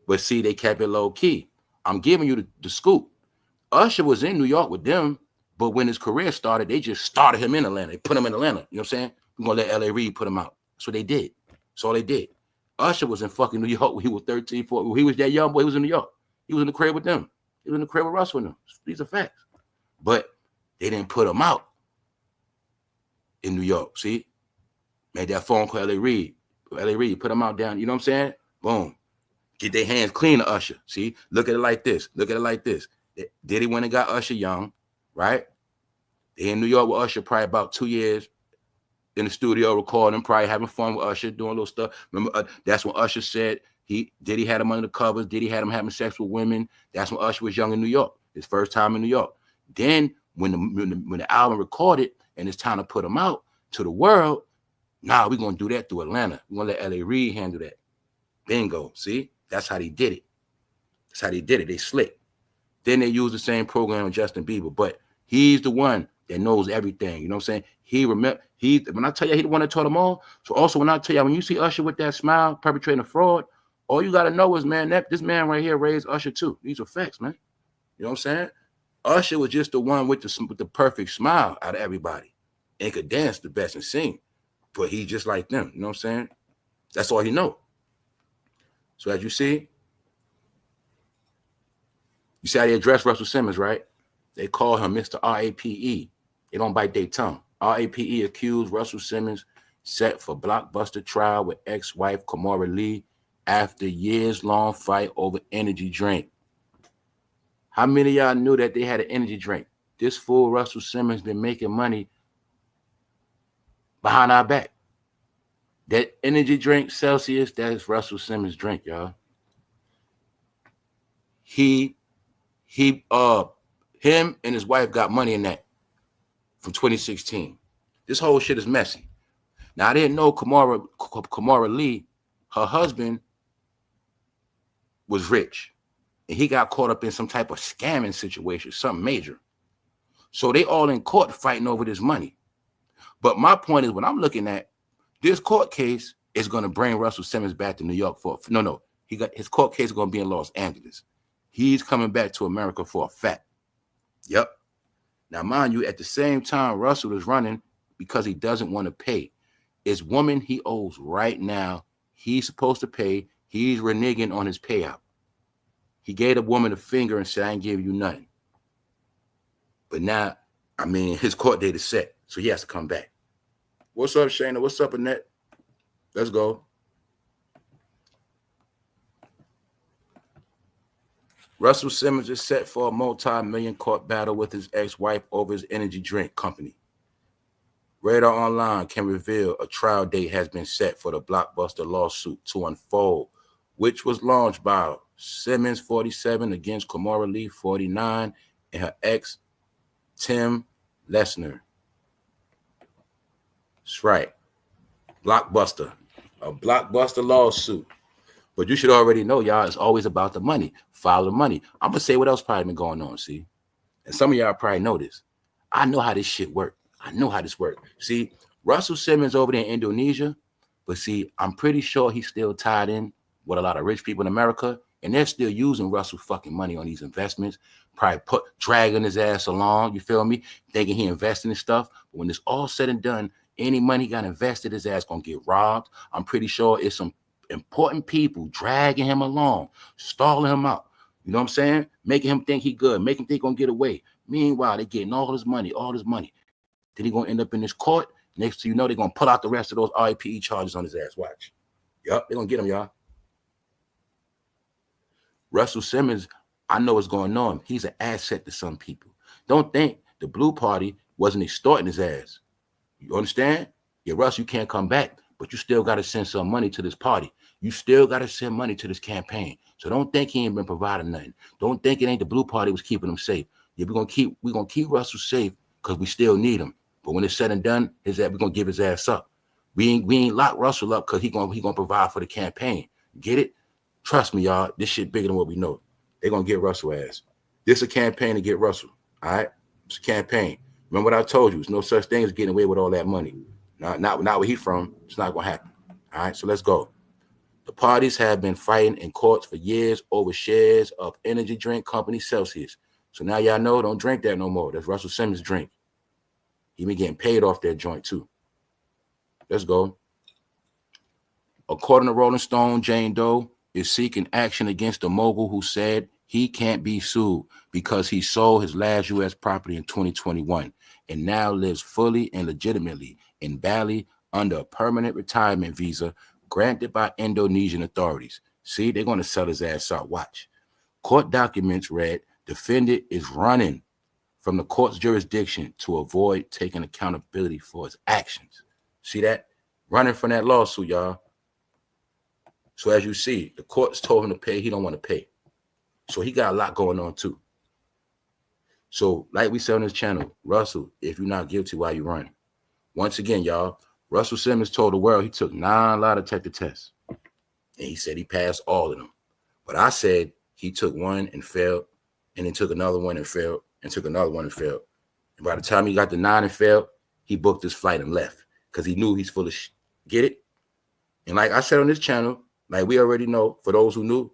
But see, they kept it low key. I'm giving you the scoop. Usher was in New York with them, but when his career started, they just started him in Atlanta. They put him in Atlanta. You know what I'm saying? We're going to let L.A. Reid put him out. That's what they did. That's all they did. Usher was in fucking New York when he was 13, 14. When he was that young boy, he was in New York. He was in the crib with them. He was in the crib with Russ with them. These are facts. But they didn't put him out in New York. See? Made that phone call L.A. Reid. L.A. Reid, put him out down. You know what I'm saying? Boom. Get their hands clean to Usher. See? Look at it like this. Look at it like this. Diddy went and got Usher young, right? They in New York with Usher probably about 2 years in the studio recording, probably having fun with Usher, doing little stuff. Remember, that's when Usher said Diddy had him under the covers. Diddy had him having sex with women. That's when Usher was young in New York, his first time in New York. Then when the album recorded and it's time to put him out to the world, nah, we're going to do that through Atlanta. We're going to let L.A. Reid handle that. Bingo. See? That's how they did it. That's how they did it. They slick. Then they used the same program with Justin Bieber, but he's the one that knows everything. You know what I'm saying? When I tell you, he the one that taught them all. So also when I tell you, when you see Usher with that smile perpetrating a fraud, all you got to know is, man, this man right here raised Usher too. These are facts, man. You know what I'm saying? Usher was just the one with the perfect smile out of everybody and could dance the best and sing, but he's just like them. You know what I'm saying? That's all he know. So as you see how they address Russell Simmons, right? They call him Mr. R.A.P.E. They don't bite their tongue. R.A.P.E. accused Russell Simmons set for blockbuster trial with ex-wife KIMORA Lee after years-long fight over energy drink. How many of y'all knew that they had an energy drink? This fool Russell Simmons been making money behind our back. That energy drink, Celsius, that is Russell Simmons' drink, y'all. Him and his wife got money in that from 2016. This whole shit is messy. Now, I didn't know KIMORA Lee, her husband was rich, and he got caught up in some type of scamming situation, something major. So they all in court fighting over this money. But my point is, when I'm looking at this court case, is going to bring Russell Simmons back to New York his court case is going to be in Los Angeles. He's coming back to America for a fact. Yep. Now, mind you, at the same time, Russell is running because he doesn't want to pay. It's woman he owes right now. He's supposed to pay. He's reneging on his payout. He gave the woman a finger and said, I ain't giving you nothing. But now, his court date is set, so he has to come back. What's up, Shayna? What's up, Annette? Let's go. Russell Simmons is set for a multi-million court battle with his ex-wife over his energy drink company. Radar Online can reveal a trial date has been set for the blockbuster lawsuit to unfold, which was launched by Simmons, 47, against KIMORA Lee, 49, and her ex, Tim Lesner. That's right. Blockbuster. A blockbuster lawsuit. But you should already know, y'all, it's always about the money. Follow the money. I'm going to say what else probably been going on, see? And some of y'all probably know this. I know how this shit works. I know how this works. See, Russell Simmons over there in Indonesia, but see, I'm pretty sure he's still tied in with a lot of rich people in America, and they're still using Russell fucking money on these investments, probably dragging his ass along, you feel me, thinking he investing in stuff. But when it's all said and done, Any money got invested, his ass gonna get robbed. I'm pretty sure it's some important people dragging him along, stalling him out. You know what I'm saying? Making him think he good, making him think he gonna get away. Meanwhile, they getting all this money, Then he gonna end up in this court. Next to you know, they're gonna pull out the rest of those RIPE charges on his ass. Watch. Yup, they're gonna get him, y'all. Russell Simmons, I know what's going on. He's an asset to some people. Don't think the Blue Party wasn't extorting his ass. You understand? Yeah, Russ, you can't come back, but you still got to send some money to this party. You still got to send money to this campaign. So don't think he ain't been providing nothing. Don't think it ain't the Blue Party was keeping him safe. Yeah, we're gonna keep Russell safe because we still need him. But when it's said and done, we're gonna give his ass up. We ain't lock Russell up because he gonna provide for the campaign. Get it? Trust me, y'all. This shit bigger than what we know. They're gonna get Russell ass. This is a campaign to get Russell. All right, it's a campaign. Remember what I told you? There's no such thing as getting away with all that money. Not where he's from. It's not gonna happen. All right, so let's go. The parties have been fighting in courts for years over shares of energy drink company Celsius. So now y'all know, don't drink that no more. That's Russell Simmons' drink. He been getting paid off that joint too. Let's go. According to Rolling Stone, Jane Doe is seeking action against the mogul who said he can't be sued because he sold his last U.S. property in 2021 and now lives fully and legitimately in Bali under a permanent retirement visa granted by Indonesian authorities. See, they're going to sell his ass out. Watch. Court documents read, defendant is running from the court's jurisdiction to avoid taking accountability for his actions. See that? Running from that lawsuit, y'all. So as you see, the courts told him to pay. He don't want to pay. So he got a lot going on too. So like we said on this channel, Russell, if you're not guilty, why you running? Once again, y'all, Russell Simmons told the world he took 9 lie detector tests. And he said he passed all of them. But I said he took one and failed, and then took another one and failed, and took another one and failed. And by the time he got the 9 and failed, he booked his flight and left because he knew he's full of shit. Get it? And like I said on this channel, like we already know, for those who knew,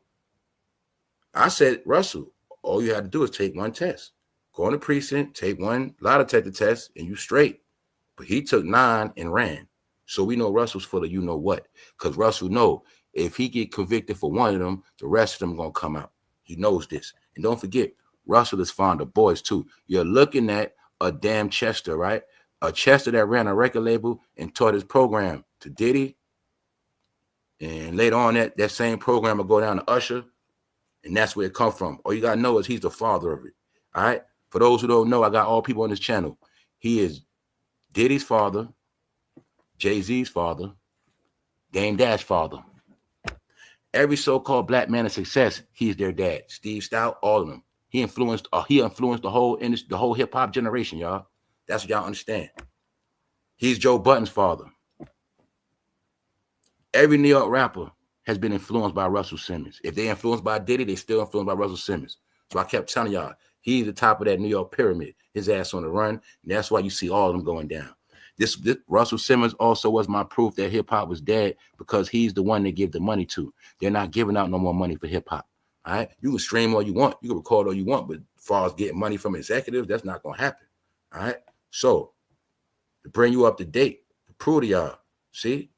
I said, Russell, all you had to do is take one test. Go in the precinct, take one lie detector test, and you straight. But he took 9 and ran. So we know Russell's full of you know what. Because Russell know if he get convicted for one of them, the rest of them going to come out. He knows this. And don't forget, Russell is fond of boys too. You're looking at a damn Chester, right? A Chester that ran a record label and taught his program to Diddy. And later on, that same program will go down to Usher. And that's where it comes from. All you got to know is he's the father of it. All right? For those who don't know, I got all people on this channel. He is Diddy's father, Jay-Z's father, Dame Dash's father. Every so-called black man of success, he's their dad. Steve Stout, all of them. He influenced the whole industry, the whole hip-hop generation, y'all. That's what y'all understand. He's Joe Budden's father. Every New York rapper has been influenced by Russell Simmons. If they're influenced by Diddy, they're still influenced by Russell Simmons. So I kept telling y'all, he's the top of that New York pyramid. His ass on the run, and that's why you see all of them going down. This Russell Simmons also was my proof that hip-hop was dead because he's the one they give the money to. They're not giving out no more money for hip-hop. All right? You can stream all you want. You can record all you want, but as far as getting money from executives, that's not going to happen. All right? So, to bring you up to date, to prove to y'all, see?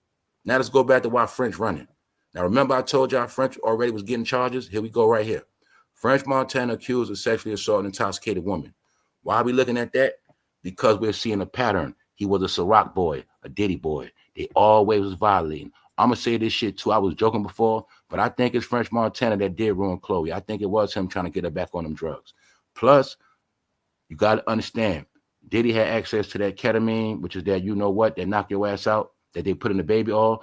Now let's go back to why French running. Now, remember I told y'all French already was getting charges? Here we go right here. French Montana accused of sexually assaulting an intoxicated woman. Why are we looking at that? Because we're seeing a pattern. He was a Ciroc boy, a Diddy boy. They always was violating. I'm going to say this shit too. I was joking before, but I think it's French Montana that did ruin Chloe. I think it was him trying to get her back on them drugs. Plus, you got to understand, Diddy had access to that ketamine, which is that you know what, that knock your ass out, that they put in the baby oil.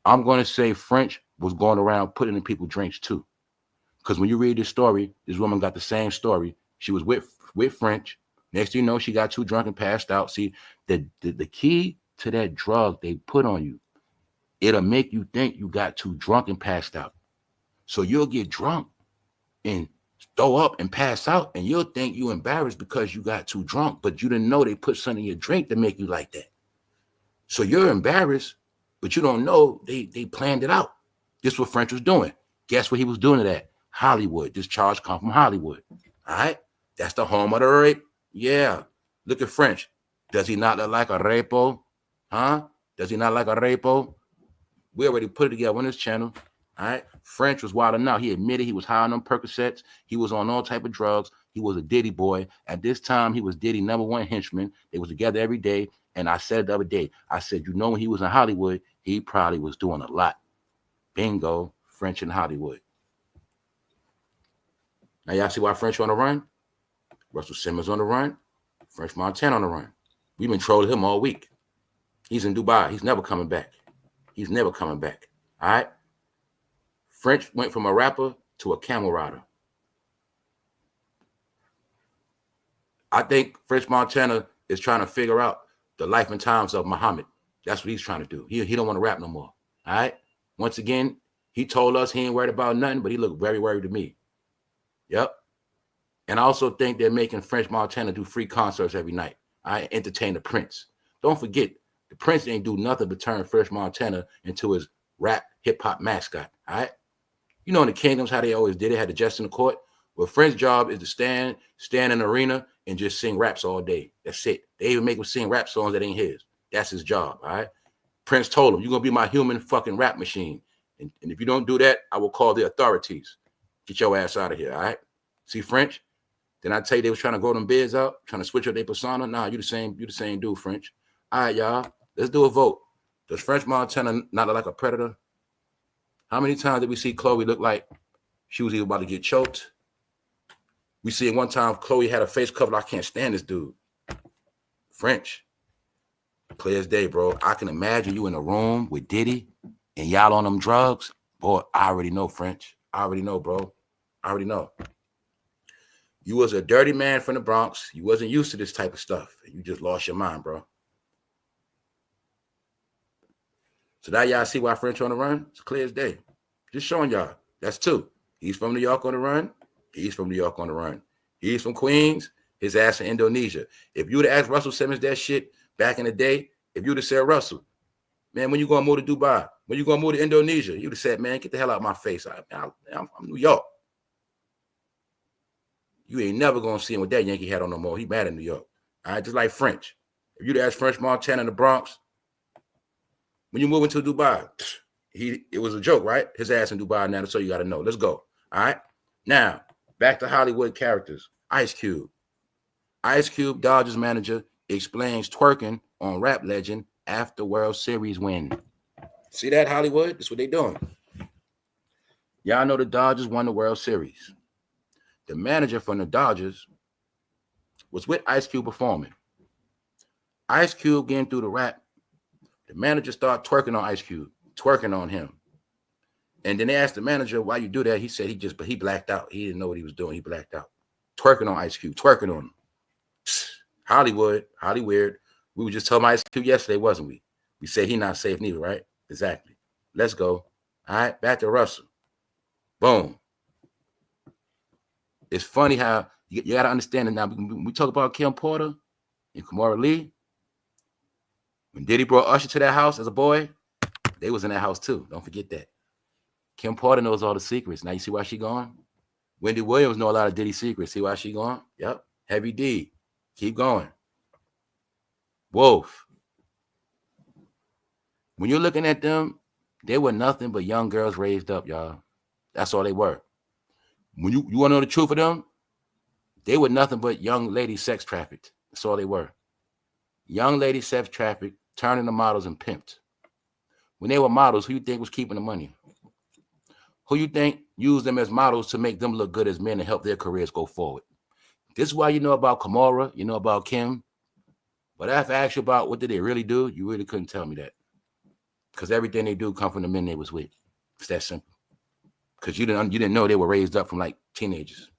I'm going to say French was going around putting in people's drinks too. Because when you read this story, this woman got the same story. She was with French. Next thing you know, she got too drunk and passed out. See, the key to that drug they put on you, it'll make you think you got too drunk and passed out. So you'll get drunk and throw up and pass out, and you'll think you embarrassed because you got too drunk, but you didn't know they put something in your drink to make you like that. So you're embarrassed, but you don't know they planned it out. This is what French was doing. Guess what he was doing to that? Hollywood. This charge come from Hollywood. All right? That's the home of the rape. Yeah. Look at French. Does he not look like a rapo? Huh? Does he not like a repo? We already put it together on this channel. All right. French was wilding out. He admitted he was high on them Percocets. He was on all type of drugs. He was a Diddy boy. At this time, he was Diddy #1 henchman. They was together every day. And I said it the other day, I said, you know, when he was in Hollywood, he probably was doing a lot. Bingo, French in Hollywood. Now, y'all see why French on the run? Russell Simmons on the run. French Montana on the run. We've been trolling him all week. He's in Dubai. He's never coming back. He's never coming back. All right? French went from a rapper to a camel rider. I think French Montana is trying to figure out the life and times of Muhammad. That's what he's trying to do. He don't want to rap no more. All right? Once again, he told us he ain't worried about nothing, but he looked very worried to me. Yep. And I also think they're making French Montana do free concerts every night. I entertain the Prince. Don't forget, the Prince ain't do nothing but turn French Montana into his rap hip-hop mascot. All right? You know in the Kingdoms how they always did it, had the just in the court. Well, French's job is to stand in an arena and just sing raps all day. That's it. They even make him sing rap songs that ain't his. That's his job, all right? Prince told him, you're going to be my human fucking rap machine. And if you don't do that, I will call the authorities. Get your ass out of here, all right? See French? Then I tell you they was trying to grow them beards out, trying to switch up their persona. Nah, you the same dude, French. All right, y'all. Let's do a vote. Does French Montana not look like a predator? How many times did we see Chloe look like she was either about to get choked? We see one time Chloe had a face covered. I can't stand this dude. French. Clear as day, bro. I can imagine you in a room with Diddy and y'all on them drugs. Boy, I already know, French. I already know, bro. I already know. You was a dirty man from the Bronx. You wasn't used to this type of stuff. You just lost your mind, bro. So now y'all see why French on the run? It's clear as day. Just showing y'all. That's two. He's from New York on the run. He's from New York on the run. He's from Queens. His ass in Indonesia. If you would have asked Russell Simmons that shit back in the day, if you would have said, Russell, man, when you going to move to Dubai? When you going to move to Indonesia? You would have said, man, get the hell out of my face. I'm New York. You ain't never going to see him with that Yankee hat on no more. He mad in New York. All right, just like French. If you'd ask French Montana in the Bronx, when you move into Dubai, it was a joke, right? His ass in Dubai now, so you got to know. Let's go. All right? Now, back to Hollywood characters. Ice Cube. Ice Cube, Dodgers manager, explains twerking on rap legend after World Series win. See that, Hollywood? That's what they doing. Y'all know the Dodgers won the World Series. The manager from the Dodgers was with Ice Cube performing. Ice Cube getting through the rap. The manager started twerking on Ice Cube, twerking on him. And then they asked the manager, why you do that? He said he blacked out. He didn't know what he was doing. He blacked out. Twerking on Ice Cube, twerking on him. Hollywood. We were just telling Ice Cube yesterday, wasn't we? We said he not safe neither, right? Exactly. Let's go. All right, back to Russell. Boom. It's funny how you got to understand it now. We talk about Kim Porter and KIMORA Lee. When Diddy brought Usher to that house as a boy, they was in that house too. Don't forget that. Kim Porter knows all the secrets. Now you see why she gone? Wendy Williams know a lot of Diddy secrets. See why she gone? Yep. Heavy D. Keep going. Wolf. When you're looking at them, they were nothing but young girls raised up, y'all. That's all they were. When you want to know the truth of them, they were nothing but young ladies sex trafficked. That's all they were. Young ladies sex trafficked, turning to models and pimped. When they were models, who you think was keeping the money? Who you think used them as models to make them look good as men and help their careers go forward? This is why you know about KIMORA, you know about Kim. But if I ask you about what did they really do, you really couldn't tell me that. Because everything they do come from the men they was with. It's that simple. Because you didn't know they were raised up from like teenagers.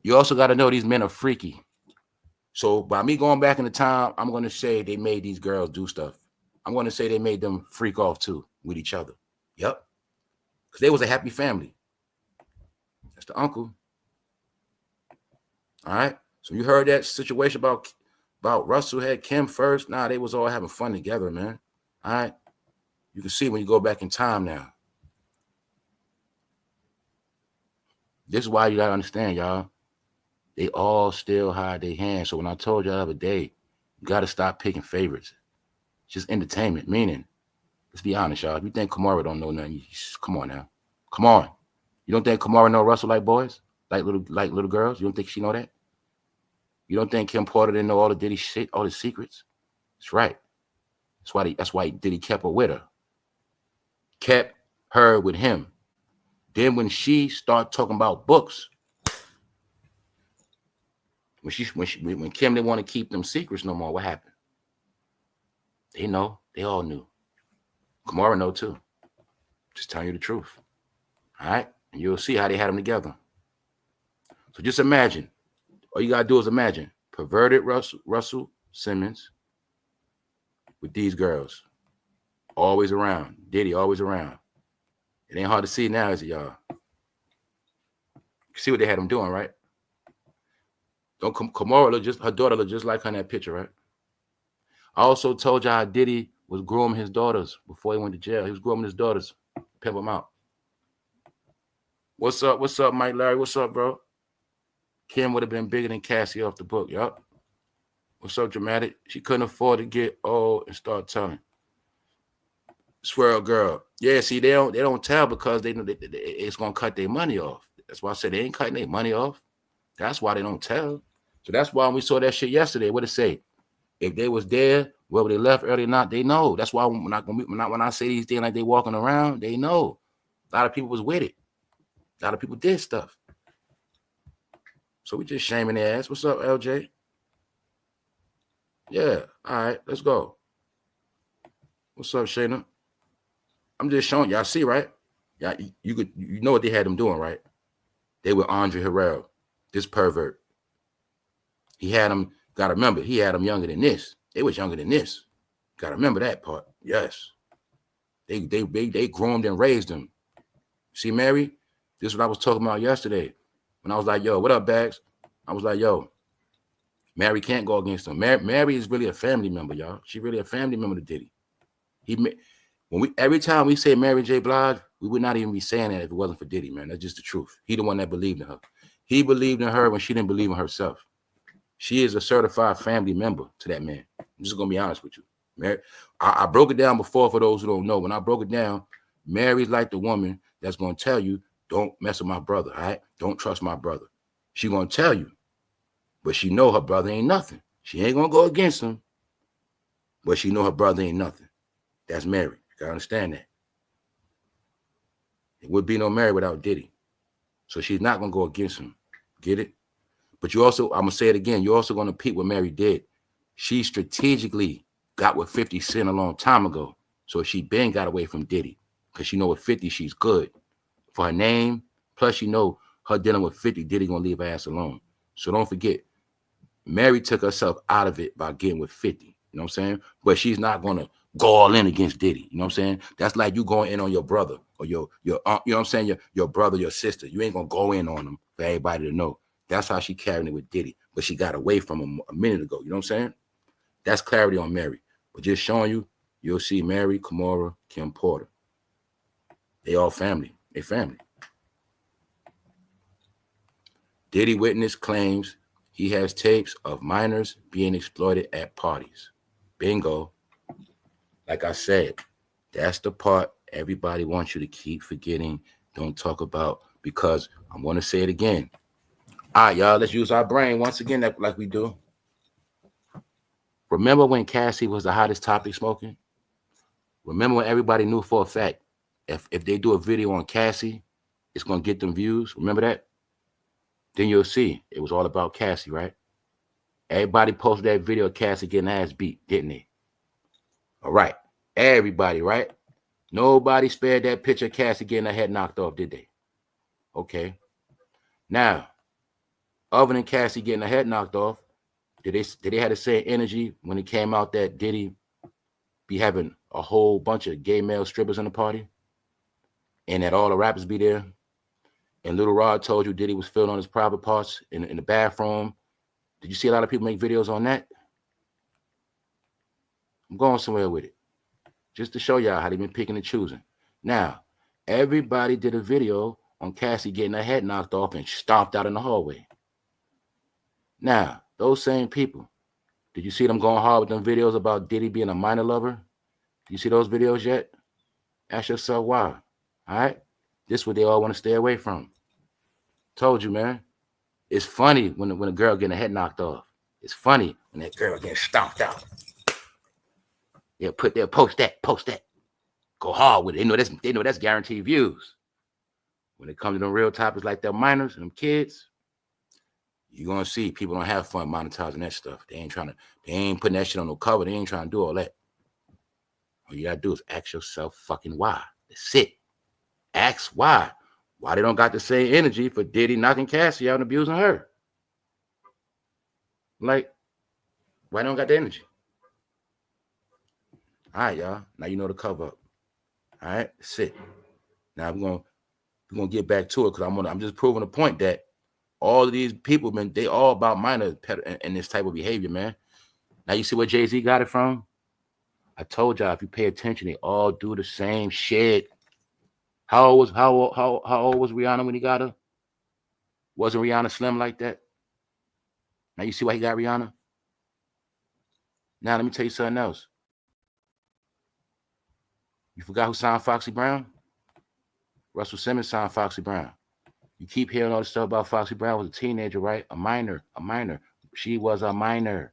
You also got to know these men are freaky. So by me going back in the time, I'm going to say they made these girls do stuff. I'm going to say they made them freak off too with each other. Yep. Because they was a happy family. That's the uncle. All right. So you heard that situation about Russell had Kim first. Nah, they was all having fun together, man. All right. You can see when you go back in time now. This is why you got to understand, y'all. They all still hide their hands. So when I told you the other day, you got to stop picking favorites. just entertainment. Meaning, let's be honest, y'all. If you think KIMORA don't know nothing, come on now. Come on. You don't think KIMORA know Russell like boys? Like little girls? You don't think she know that? You don't think Kim Porter didn't know all the Diddy shit, all the secrets? That's right. That's why Diddy kept her with her. Kept her with him. Then when she started talking about books, when Kim didn't want to keep them secrets no more, what happened? They know. They all knew. KIMORA know too. Just telling you the truth. All right? And you'll see how they had them together. So just imagine. All you got to do is imagine. Perverted Russell Simmons with these girls. Always around. Diddy always around. It ain't hard to see now, is it, y'all? You see what they had them doing, right? Don't KIMORA look just, her daughter look just like her in that picture, right? I also told y'all how Diddy was grooming his daughters before he went to jail. He was grooming his daughters, pimp them out. What's up? What's up, Mike Larry? What's up, bro? Kim would have been bigger than Cassie off the book, yup. What's up, Dramatic? She couldn't afford to get old and start telling. Swirl girl. Yeah, see, they don't tell because they know it's gonna cut their money off. That's why I said they ain't cutting their money off. That's why they don't tell. So that's why when we saw that shit yesterday, what it say? If they was there, whether they left early or not, they know. That's why when I say these things like they walking around, they know. A lot of people was with it. A lot of people did stuff. So we just shaming their ass. What's up, LJ? Yeah, all right, let's go. What's up, Shayna? I'm just showing y'all. See, right? Yeah, you know what they had them doing, right? They were Andre Harrell, this pervert. He had them. Gotta remember, he had them younger than this. They was younger than this. Gotta remember that part. Yes, they groomed and raised them. See, Mary, this is what I was talking about yesterday. When I was like, yo, what up, Bags? I was like, yo, Mary can't go against them. Mary is really a family member, y'all. She really a family member to Diddy. Every time we say Mary J. Blige, we would not even be saying that if it wasn't for Diddy, man. That's just the truth. He the one that believed in her. He believed in her when she didn't believe in herself. She is a certified family member to that man. I'm just gonna be honest with you. Mary, I broke it down before for those who don't know. When I broke it down, Mary's like the woman that's gonna tell you, don't mess with my brother, all right? Don't trust my brother. She gonna tell you, but she know her brother ain't nothing. She ain't gonna go against him, but she know her brother ain't nothing. That's Mary. You gotta understand that. It would be no Mary without Diddy. So she's not gonna go against him. Get it? But you also, I'm gonna say it again, you're also gonna peep what Mary did. She strategically got with 50 Cent a long time ago. So she been got away from Diddy. Because she know with 50, she's good. For her name, plus you know her dealing with 50, Diddy gonna leave her ass alone. So don't forget, Mary took herself out of it by getting with 50. You know what I'm saying? But she's not gonna go all in against Diddy. You know what I'm saying? That's like you going in on your brother or your aunt, you know what I'm saying? Your brother, your sister. You ain't gonna go in on them for everybody to know. That's how she carried it with Diddy. But she got away from him a minute ago. You know what I'm saying? That's clarity on Mary. But just showing you, you'll see Mary, KIMORA, Kim Porter. They all family. They family. Diddy witness claims he has tapes of minors being exploited at parties. Bingo. Like I said, that's the part everybody wants you to keep forgetting. Don't talk about, because I'm going to say it again. All right, y'all, let's use our brain once again like we do. Remember when Cassie was the hottest topic smoking? Remember when everybody knew for a fact, if they do a video on Cassie, it's going to get them views? Remember that? Then you'll see it was all about Cassie, right? Everybody posted that video of Cassie getting ass beat, didn't they? All right. Everybody, right? Nobody spared that picture of Cassie getting her head knocked off, did they? Okay. Now, other than Cassie getting her head knocked off, did they have the same energy when it came out that Diddy be having a whole bunch of gay male strippers in the party? And that all the rappers be there? And Little Rod told you Diddy was filling on his private parts in the bathroom. Did you see a lot of people make videos on that? I'm going somewhere with it. Just to show y'all how they've been picking and choosing. Now, everybody did a video on Cassie getting her head knocked off and stomped out in the hallway. Now, those same people, Did you see them going hard with them videos about Diddy being a minor lover? You see those videos yet? Ask yourself why. All right? This is what they all want to stay away from. Told you, man. It's funny when a girl getting her head knocked off. It's funny when that girl getting stomped out. They'll put there, post that. Go hard with it. They know that's guaranteed views. When it comes to them real topics like them minors and them kids, you're gonna see people don't have fun monetizing that stuff. They ain't putting that shit on no cover. They ain't trying to do all that. All you gotta do is ask yourself fucking why. That's it. Ask why. Why they don't got the same energy for Diddy knocking Cassie out and abusing her? Like, why they don't got the energy? All right, y'all. Now you know the cover up. All right, that's it. Now we're gonna get back to it because I'm just proving the point that all of these people, man, they all about minor and this type of behavior, man. Now you see where Jay-Z got it from? I told y'all if you pay attention, they all do the same shit. How old was Rihanna when he got her? Wasn't Rihanna slim like that? Now you see why he got Rihanna? Now let me tell you something else. You forgot who signed Foxy Brown? Russell Simmons signed Foxy Brown. You keep hearing all this stuff about Foxy Brown was a teenager, right? A minor. She was a minor.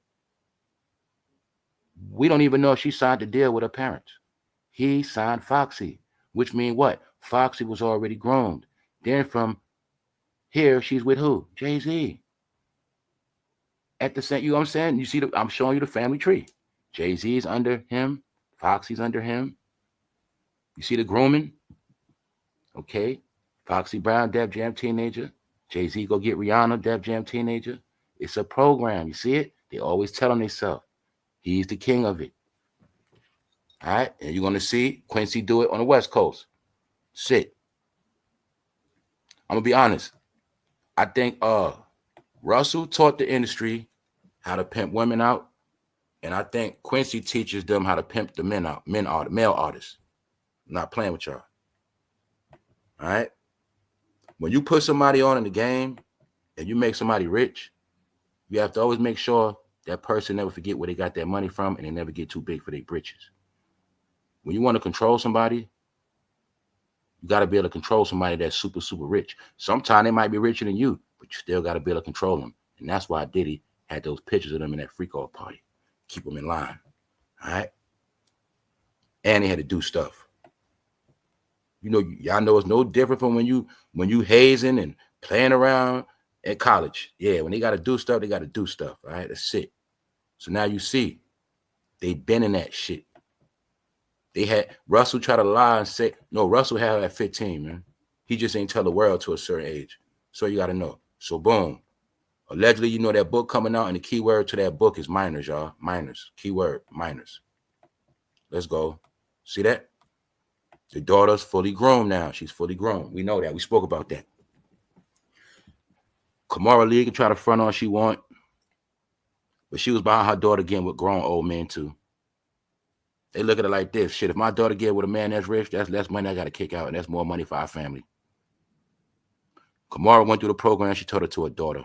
We don't even know if she signed the deal with her parents. He signed Foxy, which means what? Foxy was already groomed. Then from here, she's with who? Jay-Z. At the same, you know what I'm saying? You see, I'm showing you the family tree. Jay-Z's under him. Foxy's under him. You see the grooming? Okay. Foxy Brown, Def Jam teenager. Jay-Z go get Rihanna, Def Jam teenager. It's a program. You see it? They always telling themselves. He's the king of it. All right? And you're going to see Quincy do it on the West Coast. Sit. I'm going to be honest. I think Russell taught the industry how to pimp women out. And I think Quincy teaches them how to pimp the men out, male artists. I'm not playing with y'all. All right? When you put somebody on in the game and you make somebody rich, you have to always make sure that person never forget where they got their money from and they never get too big for their britches. When you want to control somebody, you got to be able to control somebody that's super, super rich. Sometimes they might be richer than you, but you still got to be able to control them. And that's why Diddy had those pictures of them in that freak-off party. Keep them in line. All right? And they had to do stuff. You know, y'all know it's no different from when you hazing and playing around at college. Yeah, when they got to do stuff, they got to do stuff. All right, that's it. So now you see, they been in that shit. They had Russell try to lie and say, no, Russell had her at 15, man. He just ain't tell the world to a certain age. So you got to know. So boom. Allegedly, you know that book coming out, and the key word to that book is minors, y'all. Minors. Keyword, minors. Let's go. See that? The daughter's fully grown now. She's fully grown. We know that. We spoke about that. KIMORA Lee can try to front on she want, but she was behind her daughter again with grown old men too. They look at it like this. Shit, if my daughter get with a man that's rich, that's less money I got to kick out, and that's more money for our family. KIMORA went through the program. She told it to her daughter.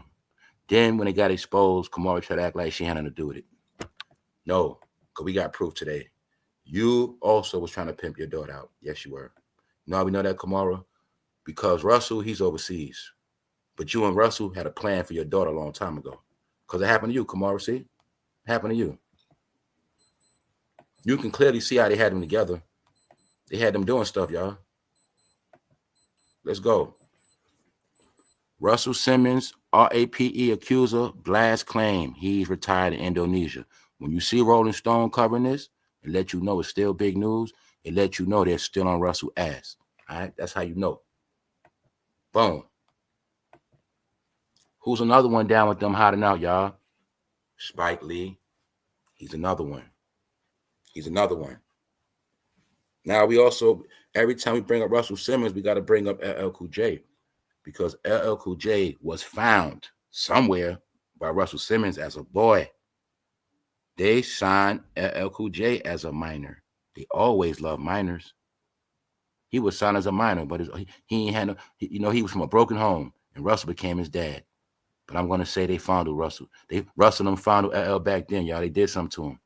Then when it got exposed, KIMORA tried to act like she had nothing to do with it. No, because we got proof today. You also was trying to pimp your daughter out. Yes, you were. Now we know that, KIMORA, because Russell, he's overseas. But you and Russell had a plan for your daughter a long time ago. Because it happened to you, KIMORA, see? It happened to you. You can clearly see how they had them together. They had them doing stuff, y'all. Let's go. Russell Simmons, RAPE accuser, blast claim. He's retired in Indonesia. When you see Rolling Stone covering this, it let you know it's still big news. It let you know they're still on Russell's ass. All right? That's how you know. Boom. Who's another one down with them hiding out, y'all? Spike Lee. He's another one. He's another one. Now, we also, every time we bring up Russell Simmons, we got to bring up LL Cool J, because LL Cool J was found somewhere by Russell Simmons as a boy. They signed LL Cool J as a minor. They always love minors. He was signed as a minor, but he ain't had no, he was from a broken home, and Russell became his dad. but I'm going to say they fondled Russell. Russell them fondled LL back then, y'all. They did something to him.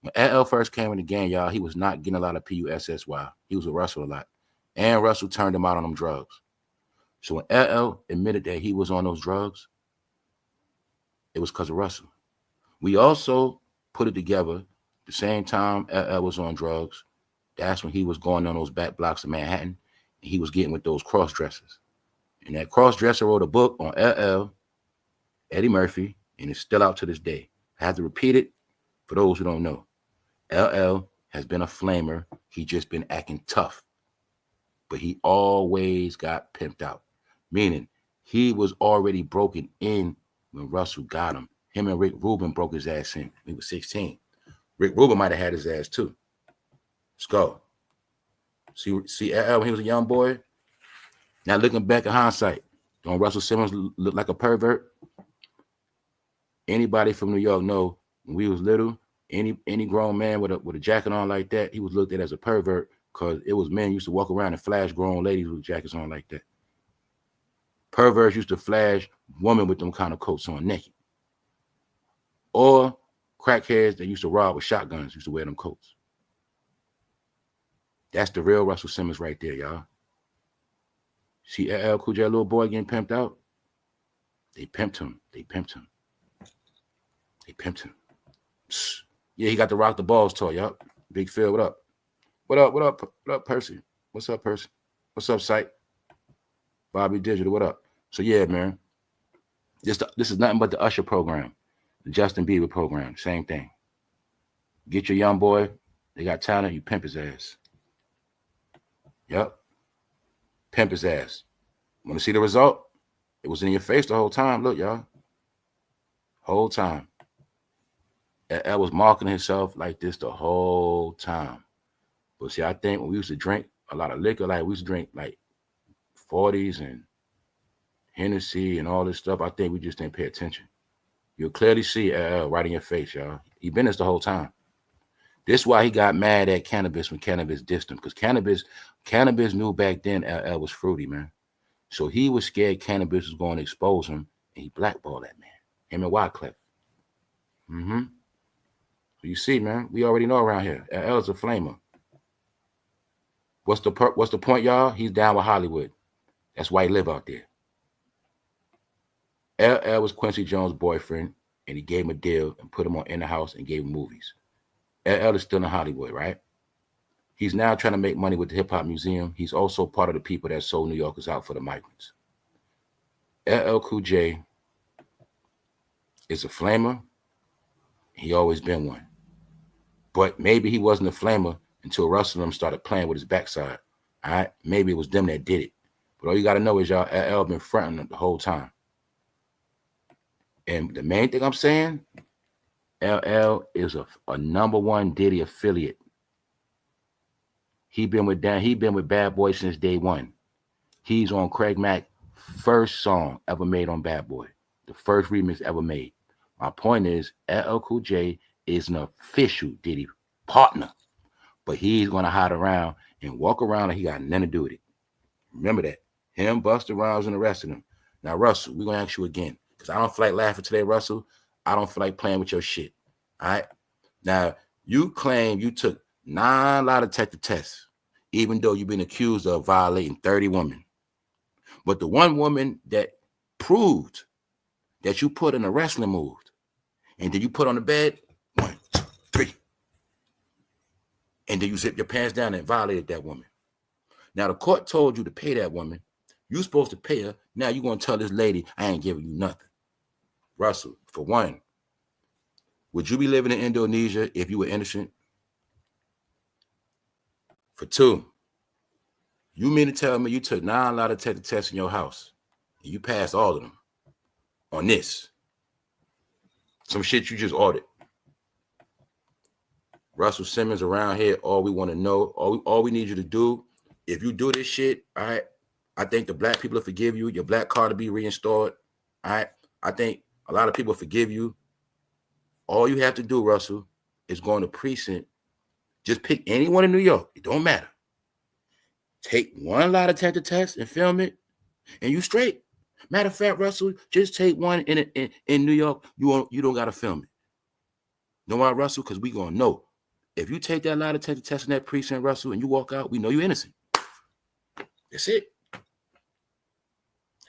When LL first came in the game, y'all, he was not getting a lot of PUSSY. He was with Russell a lot. And Russell turned him out on them drugs. So when LL admitted that he was on those drugs, it was because of Russell. We also put it together the same time LL was on drugs. That's when he was going on those back blocks of Manhattan, and he was getting with those cross-dressers. And that cross-dresser wrote a book on LL, Eddie Murphy, and it's still out to this day. I have to repeat it for those who don't know. LL has been a flamer. He just been acting tough. But he always got pimped out. Meaning, he was already broken in when Russell got him. Him and Rick Rubin broke his ass in. He was 16. Rick Rubin might have had his ass too. Let's go. See LL when he was a young boy? Now looking back at hindsight, don't Russell Simmons look like a pervert? Anybody from New York know when we was little, any grown man with a jacket on like that, he was looked at as a pervert because it was men used to walk around and flash grown ladies with jackets on like that. Perverts used to flash women with them kind of coats on naked. Or crackheads that used to rob with shotguns used to wear them coats. That's the real Russell Simmons right there, y'all. See LL Cool J, little boy getting pimped out? They pimped him. They pimped him. They pimped him. Psst. Yeah, he got the rock the balls toy, yup. Big Phil, what up? What up, what up, what up, Percy? What's up, Percy? What's up, Sight? Bobby Digital, what up? So yeah, man. This is nothing but the Usher program. The Justin Bieber program, same thing. Get your young boy, they got talent, you pimp his ass. Yep. Pimp his ass. Want to see the result? It was in your face the whole time. Look, y'all. Whole time. I was marketing himself like this the whole time. But see, I think when we used to drink a lot of liquor, like we used to drink like 40s and Hennessy and all this stuff, I think we just didn't pay attention. You'll clearly see right in your face, y'all. He been this the whole time. This is why he got mad at Cannabis when Cannabis dissed him. Because Cannabis knew back then LL was fruity, man. So he was scared Cannabis was going to expose him, and he blackballed that man. Him and Wyclef. So you see, man, we already know around here. LL is a flamer. What's the point, y'all? He's down with Hollywood. That's why he live out there. LL was Quincy Jones' boyfriend, and he gave him a deal and put him on In the House and gave him movies. LL is still in Hollywood, right? He's now trying to make money with the Hip Hop Museum. He's also part of the people that sold New Yorkers out for the migrants. LL Cool J is a flamer. He always been one. But maybe he wasn't a flamer until Russell and them started playing with his backside. All right? Maybe it was them that did it. But all you got to know is y'all, LL been fronting them the whole time. And the main thing I'm saying, LL is a #1 Diddy affiliate. He been with Bad Boy since day one. He's on Craig Mack's first song ever made on Bad Boy, the first remix ever made. My point is, LL Cool J is an official Diddy partner, but he's gonna hide around and walk around like he got nothing to do with it. Remember that. Him, Busta Rhymes, and the rest of them. Now, Russell, we're gonna ask you again, because I don't feel like laughing today, Russell. I don't feel like playing with your shit. All right. Now, you claim you took 9 lie detector tests, even though you've been accused of violating 30 women. But the one woman that proved that you put in a wrestling move, and then you put on the bed, 1, 2, 3. And then you zip your pants down and violated that woman. Now, the court told you to pay that woman. You're supposed to pay her. Now you're going to tell this lady, I ain't giving you nothing. Russell, for one, would you be living in Indonesia if you were innocent? For 2, you mean to tell me you took 9 lie detector tests in your house and you passed all of them on this? Some shit you just ordered. Russell Simmons around here, all we want to know, all we need you to do, if you do this shit, all right, I think the black people will forgive you. Your black card will be reinstalled. All right. I think a lot of people forgive you. All you have to do, Russell, is go in the precinct. Just pick anyone in New York. It don't matter. Take 1 lie detector test and film it, and you straight. Matter of fact, Russell, just take one in New York. You don't gotta film it. Know why, Russell? Because we gonna know. If you take that lie detector test in that precinct, Russell, and you walk out, we know you're innocent. That's it.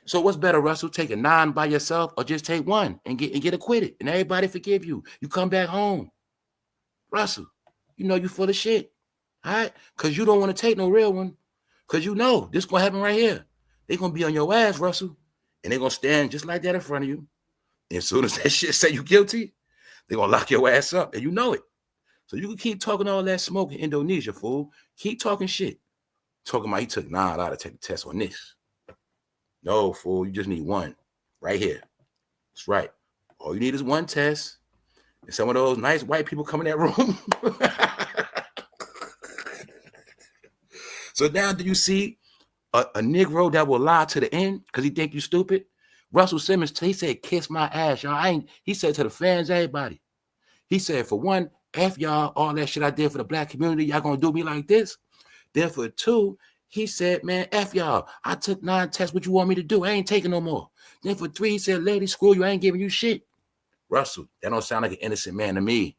So what's better, Russell? Take a 9 by yourself, or just take one and get acquitted, and everybody forgive you. You come back home, Russell. You know you full of shit, all right? Because you don't want to take no real one, because you know this gonna happen right here. They're gonna be on your ass, Russell, and they're gonna stand just like that in front of you. And as soon as that shit say you guilty, they're gonna lock your ass up, and you know it. So you can keep talking all that smoke in Indonesia, fool. Keep talking shit. Talking about he took 9 out to take the test on this. No, fool, you just need one right here. That's right. All you need is one test. And some of those nice white people come in that room. So now do you see a Negro that will lie to the end because he think you stupid? Russell Simmons, he said, kiss my ass, y'all. He said to the fans, everybody. He said, for one, F y'all, all that shit I did for the black community, y'all gonna do me like this? Then for 2, he said, man, F y'all. I took 9 tests. What you want me to do? I ain't taking no more. Then for 3, he said, lady, screw you. I ain't giving you shit. Russell, that don't sound like an innocent man to me.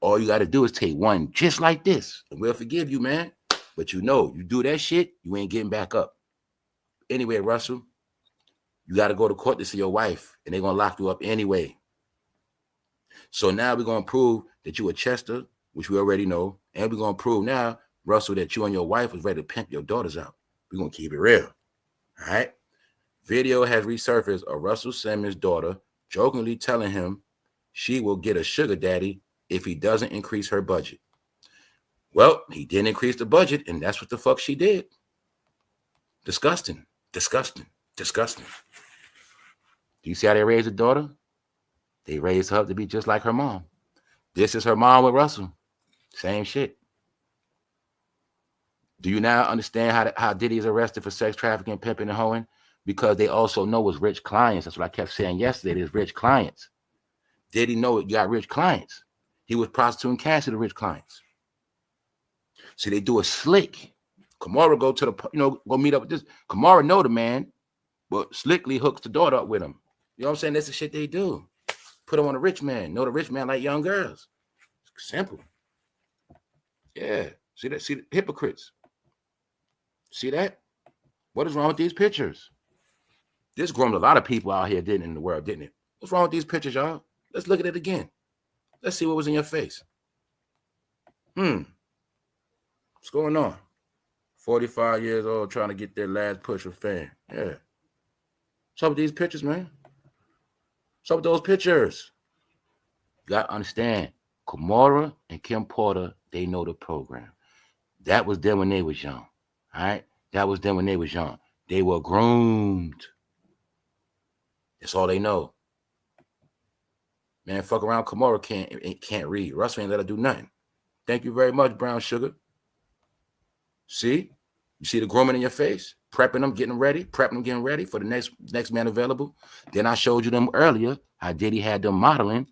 All you got to do is take one just like this, and we'll forgive you, man. But you know, you do that shit, you ain't getting back up. Anyway, Russell, you got to go to court to see your wife, and they're going to lock you up anyway. So now we're going to prove that you a Chester, which we already know, and we're going to prove now, Russell, that you and your wife was ready to pimp your daughters out. We're going to keep it real. All right? Video has resurfaced of Russell Simmons' daughter jokingly telling him she will get a sugar daddy if he doesn't increase her budget. Well, he didn't increase the budget, and that's what the fuck she did. Disgusting. Disgusting. Disgusting. Do you see how they raised the daughter? They raised her up to be just like her mom. This is her mom with Russell. Same shit. Do you now understand how Diddy is arrested for sex trafficking, pimping, and hoeing? Because they also know it's rich clients. That's what I kept saying yesterday. There's rich clients. Diddy know it got rich clients. He was prostituting cash to the rich clients. See, they do a slick. KIMORA go to the, go meet up with this. KIMORA know the man, but slickly hooks the daughter up with him. You know what I'm saying? That's the shit they do. Put him on a rich man. Know the rich man like young girls. It's simple. Yeah. See that? See the hypocrites. See that? What is wrong with these pictures? This groomed a lot of people out here, didn't it, in the world, didn't it? What's wrong with these pictures, y'all? Let's look at it again. Let's see what was in your face. What's going on? 45 years old trying to get their last push of fame. Yeah. What's up with these pictures, man? What's up with those pictures? You got to understand, KIMORA and Kim Porter, they know the program. That was them when they was young. All right? That was them when they was young. They were groomed. That's all they know. Man, fuck around. KIMORA can't read. Russell ain't let her do nothing. Thank you very much, brown sugar. See? You see the grooming in your face? Prepping them, getting ready. Prepping them, getting ready for the next man available. Then I showed you them earlier. How Diddy had them modeling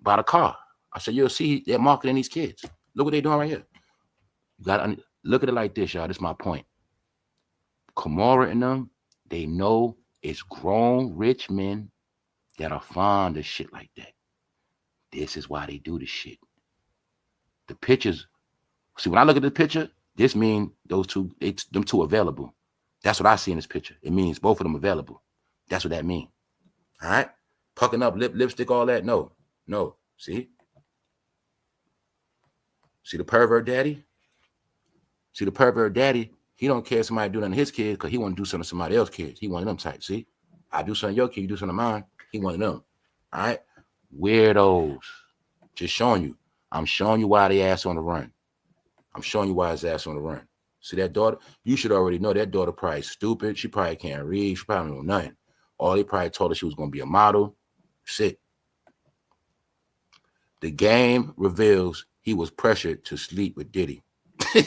by the car. I said, you'll see they're marketing these kids. Look what they're doing right here. You got to look at it like this, y'all. This is my point. KIMORA and them, they know it's grown rich men that are fond of shit like that. This is why they do this shit. The pictures, see, when I look at the picture, this means those two, them two available. That's what I see in this picture. It means both of them available. That's what that means. All right? Pucking up lipstick, all that. No. See? See the pervert daddy? See the pervert daddy? He don't care if somebody do nothing to his kids because he want to do something to somebody else's kids. He one of them types. See? I do something to your kid, you do something to mine. He one of them. All right? Weirdos. Just showing you. I'm showing you why they ass on the run. I'm showing you why his ass on the run. See that daughter? You should already know that daughter probably stupid. She probably can't read. She probably don't know nothing. All they probably told her she was going to be a model. Shit. The game reveals he was pressured to sleep with Diddy. You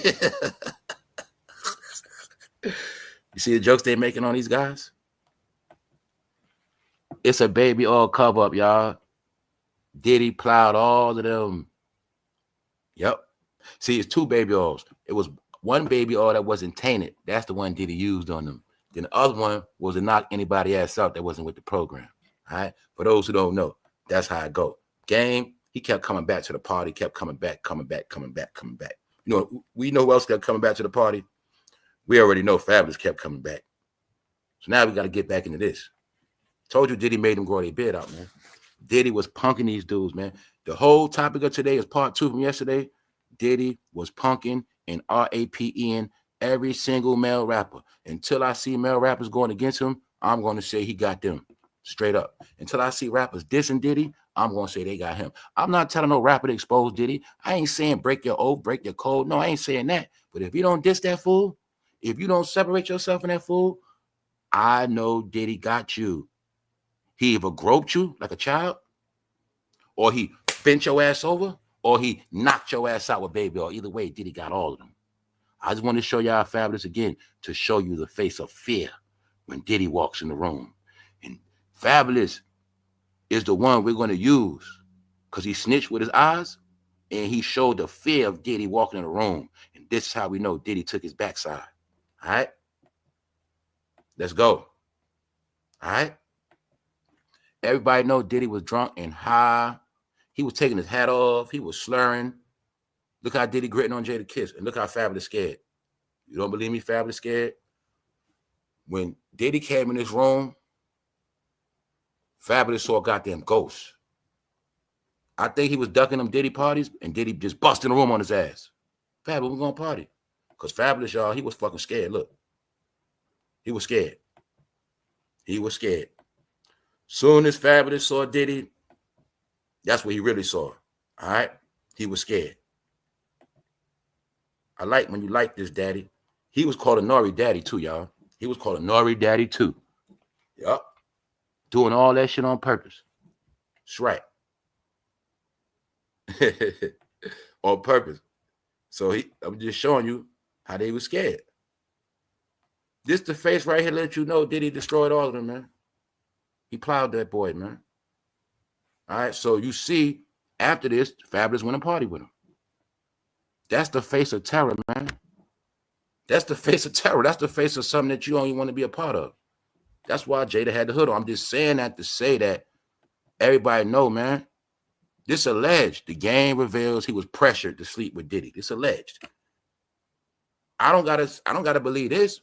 see the jokes they're making on these guys? It's a baby oil cover up, y'all. Diddy plowed all of them. Yep. See, it's 2 baby oils. It was one baby oil that wasn't tainted. That's the one Diddy used on them. Then the other one was to knock anybody else out that wasn't with the program. All right. For those who don't know, that's how it go. Game, he kept coming back to the party, kept coming back. You know, we know who else kept coming back to the party. We already know Fabulous kept coming back. So now we got to get back into this. Told you Diddy made them grow their beard out, man. Diddy was punking these dudes, man. The whole topic of today is part 2 from yesterday. Diddy was punking and RAPing every single male rapper. Until I see male rappers going against him, I'm going to say he got them. Straight up. Until I see rappers dissing Diddy, I'm going to say they got him. I'm not telling no rapper to expose Diddy. I ain't saying break your oath, break your code. No, I ain't saying that. But if you don't diss that fool, if you don't separate yourself from that fool, I know Diddy got you. He either groped you like a child, or he bent your ass over, or he knocked your ass out with baby oil. Either way, Diddy got all of them. I just want to show y'all Fabulous again to show you the face of fear when Diddy walks in the room. And Fabulous is the one we're going to use because he snitched with his eyes and he showed the fear of Diddy walking in the room. And this is how we know Diddy took his backside. All right? Let's go. All right? Everybody know Diddy was drunk and high. He was taking his hat off. He was slurring. Look how Diddy gritting on Jada Kiss. And look how Fabulous scared. You don't believe me, Fabulous scared? When Diddy came in this room, Fabulous saw a goddamn ghost. I think he was ducking them Diddy parties, and Diddy just busted in the room on his ass. Fabulous, we're going to party. Because Fabulous, y'all, he was fucking scared. Look. He was scared. He was scared. Soon as Fabulous saw Diddy, that's what he really saw. All right? He was scared. I like when you like this, Daddy. He was called a Nori Daddy, too, y'all. He was called a Nori Daddy, too. Yup. Doing all that shit on purpose. That's right. On purpose. So I'm just showing you how they were scared. This the face right here let you know Diddy destroyed all of them, man. He plowed that boy, man. All right, so you see, after this, Fabulous went and party with him. That's the face of terror, man. That's the face of terror. That's the face of something that you don't even want to be a part of. That's why Jada had the hood on. I'm just saying that to say that everybody know, man. This alleged. The game reveals he was pressured to sleep with Diddy. This alleged. I don't gotta believe this.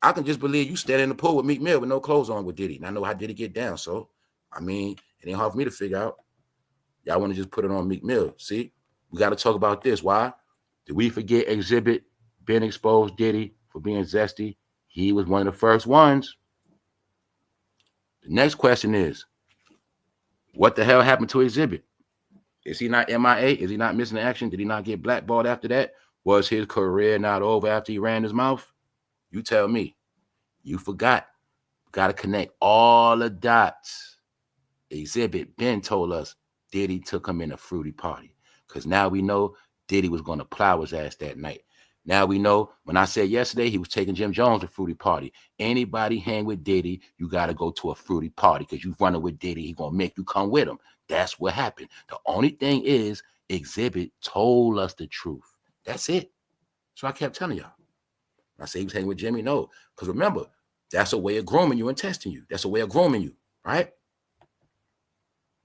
I can just believe you standing in the pool with Meek Mill with no clothes on with Diddy. And I know how Diddy get down. So, I mean, it ain't hard for me to figure out. Y'all want to just put it on Meek Mill. See, we got to talk about this. Why? Did we forget Exhibit been exposed Diddy for being zesty? He was one of the first ones. The next question is, what the hell happened to Exhibit? Is he not MIA? Is he not missing action? Did he not get blackballed after that? Was his career not over after he ran his mouth? You tell me. You forgot. Got to connect all the dots. Exhibit Ben told us Diddy took him in a fruity party. Because now we know Diddy was going to plow his ass that night. Now we know, when I said yesterday, he was taking Jim Jones to a fruity party. Anybody hang with Diddy, you got to go to a fruity party because you running with Diddy. He going to make you come with him. That's what happened. The only thing is, Exhibit told us the truth. That's it. So I kept telling y'all. I say he was hanging with Jimmy. No, because remember, that's a way of grooming you and testing you. That's a way of grooming you, right?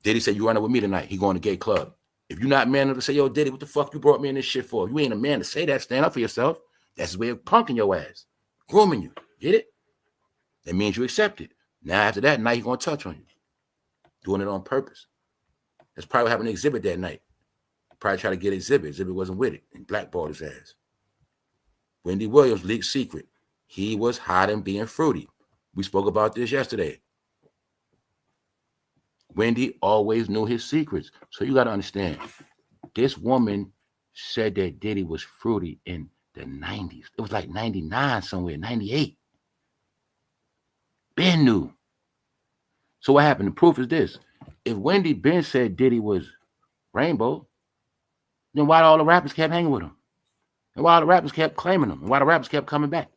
Diddy said, you running with me tonight. He going to gay club. If you're not man enough to say, yo, Diddy, what the fuck you brought me in this shit for? If you ain't a man to say that, stand up for yourself. That's his way of punking your ass, grooming you. Get it? That means you accept it. Now, after that night, he's going to touch on you. Doing it on purpose. That's probably what happened to Exhibit that night. Probably tried to get Exhibit. Exhibit wasn't with it and blackballed his ass. Wendy Williams leaked secret. He was hiding being fruity. We spoke about this yesterday. Wendy always knew his secrets. So you got to understand, this woman said that Diddy was fruity in the 90s. It was like 99 somewhere, 98. Ben knew. So what happened? The proof is this. If Wendy Ben said Diddy was rainbow, then why all the rappers kept hanging with him? And why the rappers kept claiming him? And why the rappers kept coming back?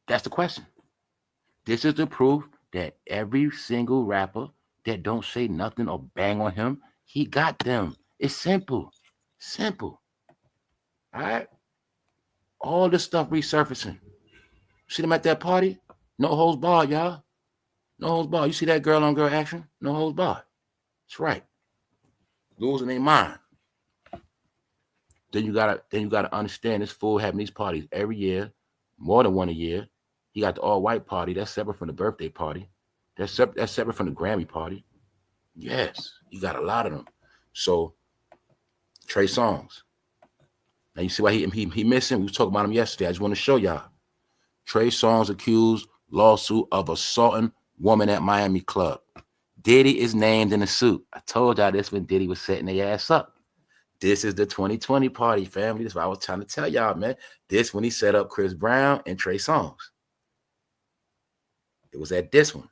That's the question. This is the proof that every single rapper that don't say nothing or bang on him, he got them. It's simple. Simple. All right? All this stuff resurfacing. See them at that party? No holds barred, y'all. No holds barred. You see that girl on girl action? No holds barred. That's right. Losing their mind. Then you gotta understand this fool having these parties every year, more than one a year. He got the all-white party. That's separate from the birthday party. That's separate from the Grammy party. Yes, he got a lot of them. So Trey Songz. Now you see why he missing? We was talking about him yesterday. I just want to show y'all. Trey Songz accused lawsuit of assaulting woman at Miami club. Diddy is named in the suit. I told y'all this when Diddy was setting their ass up. This is the 2020 party, family. That's what I was trying to tell y'all, man. This when he set up Chris Brown and Trey Songz. It was at this one.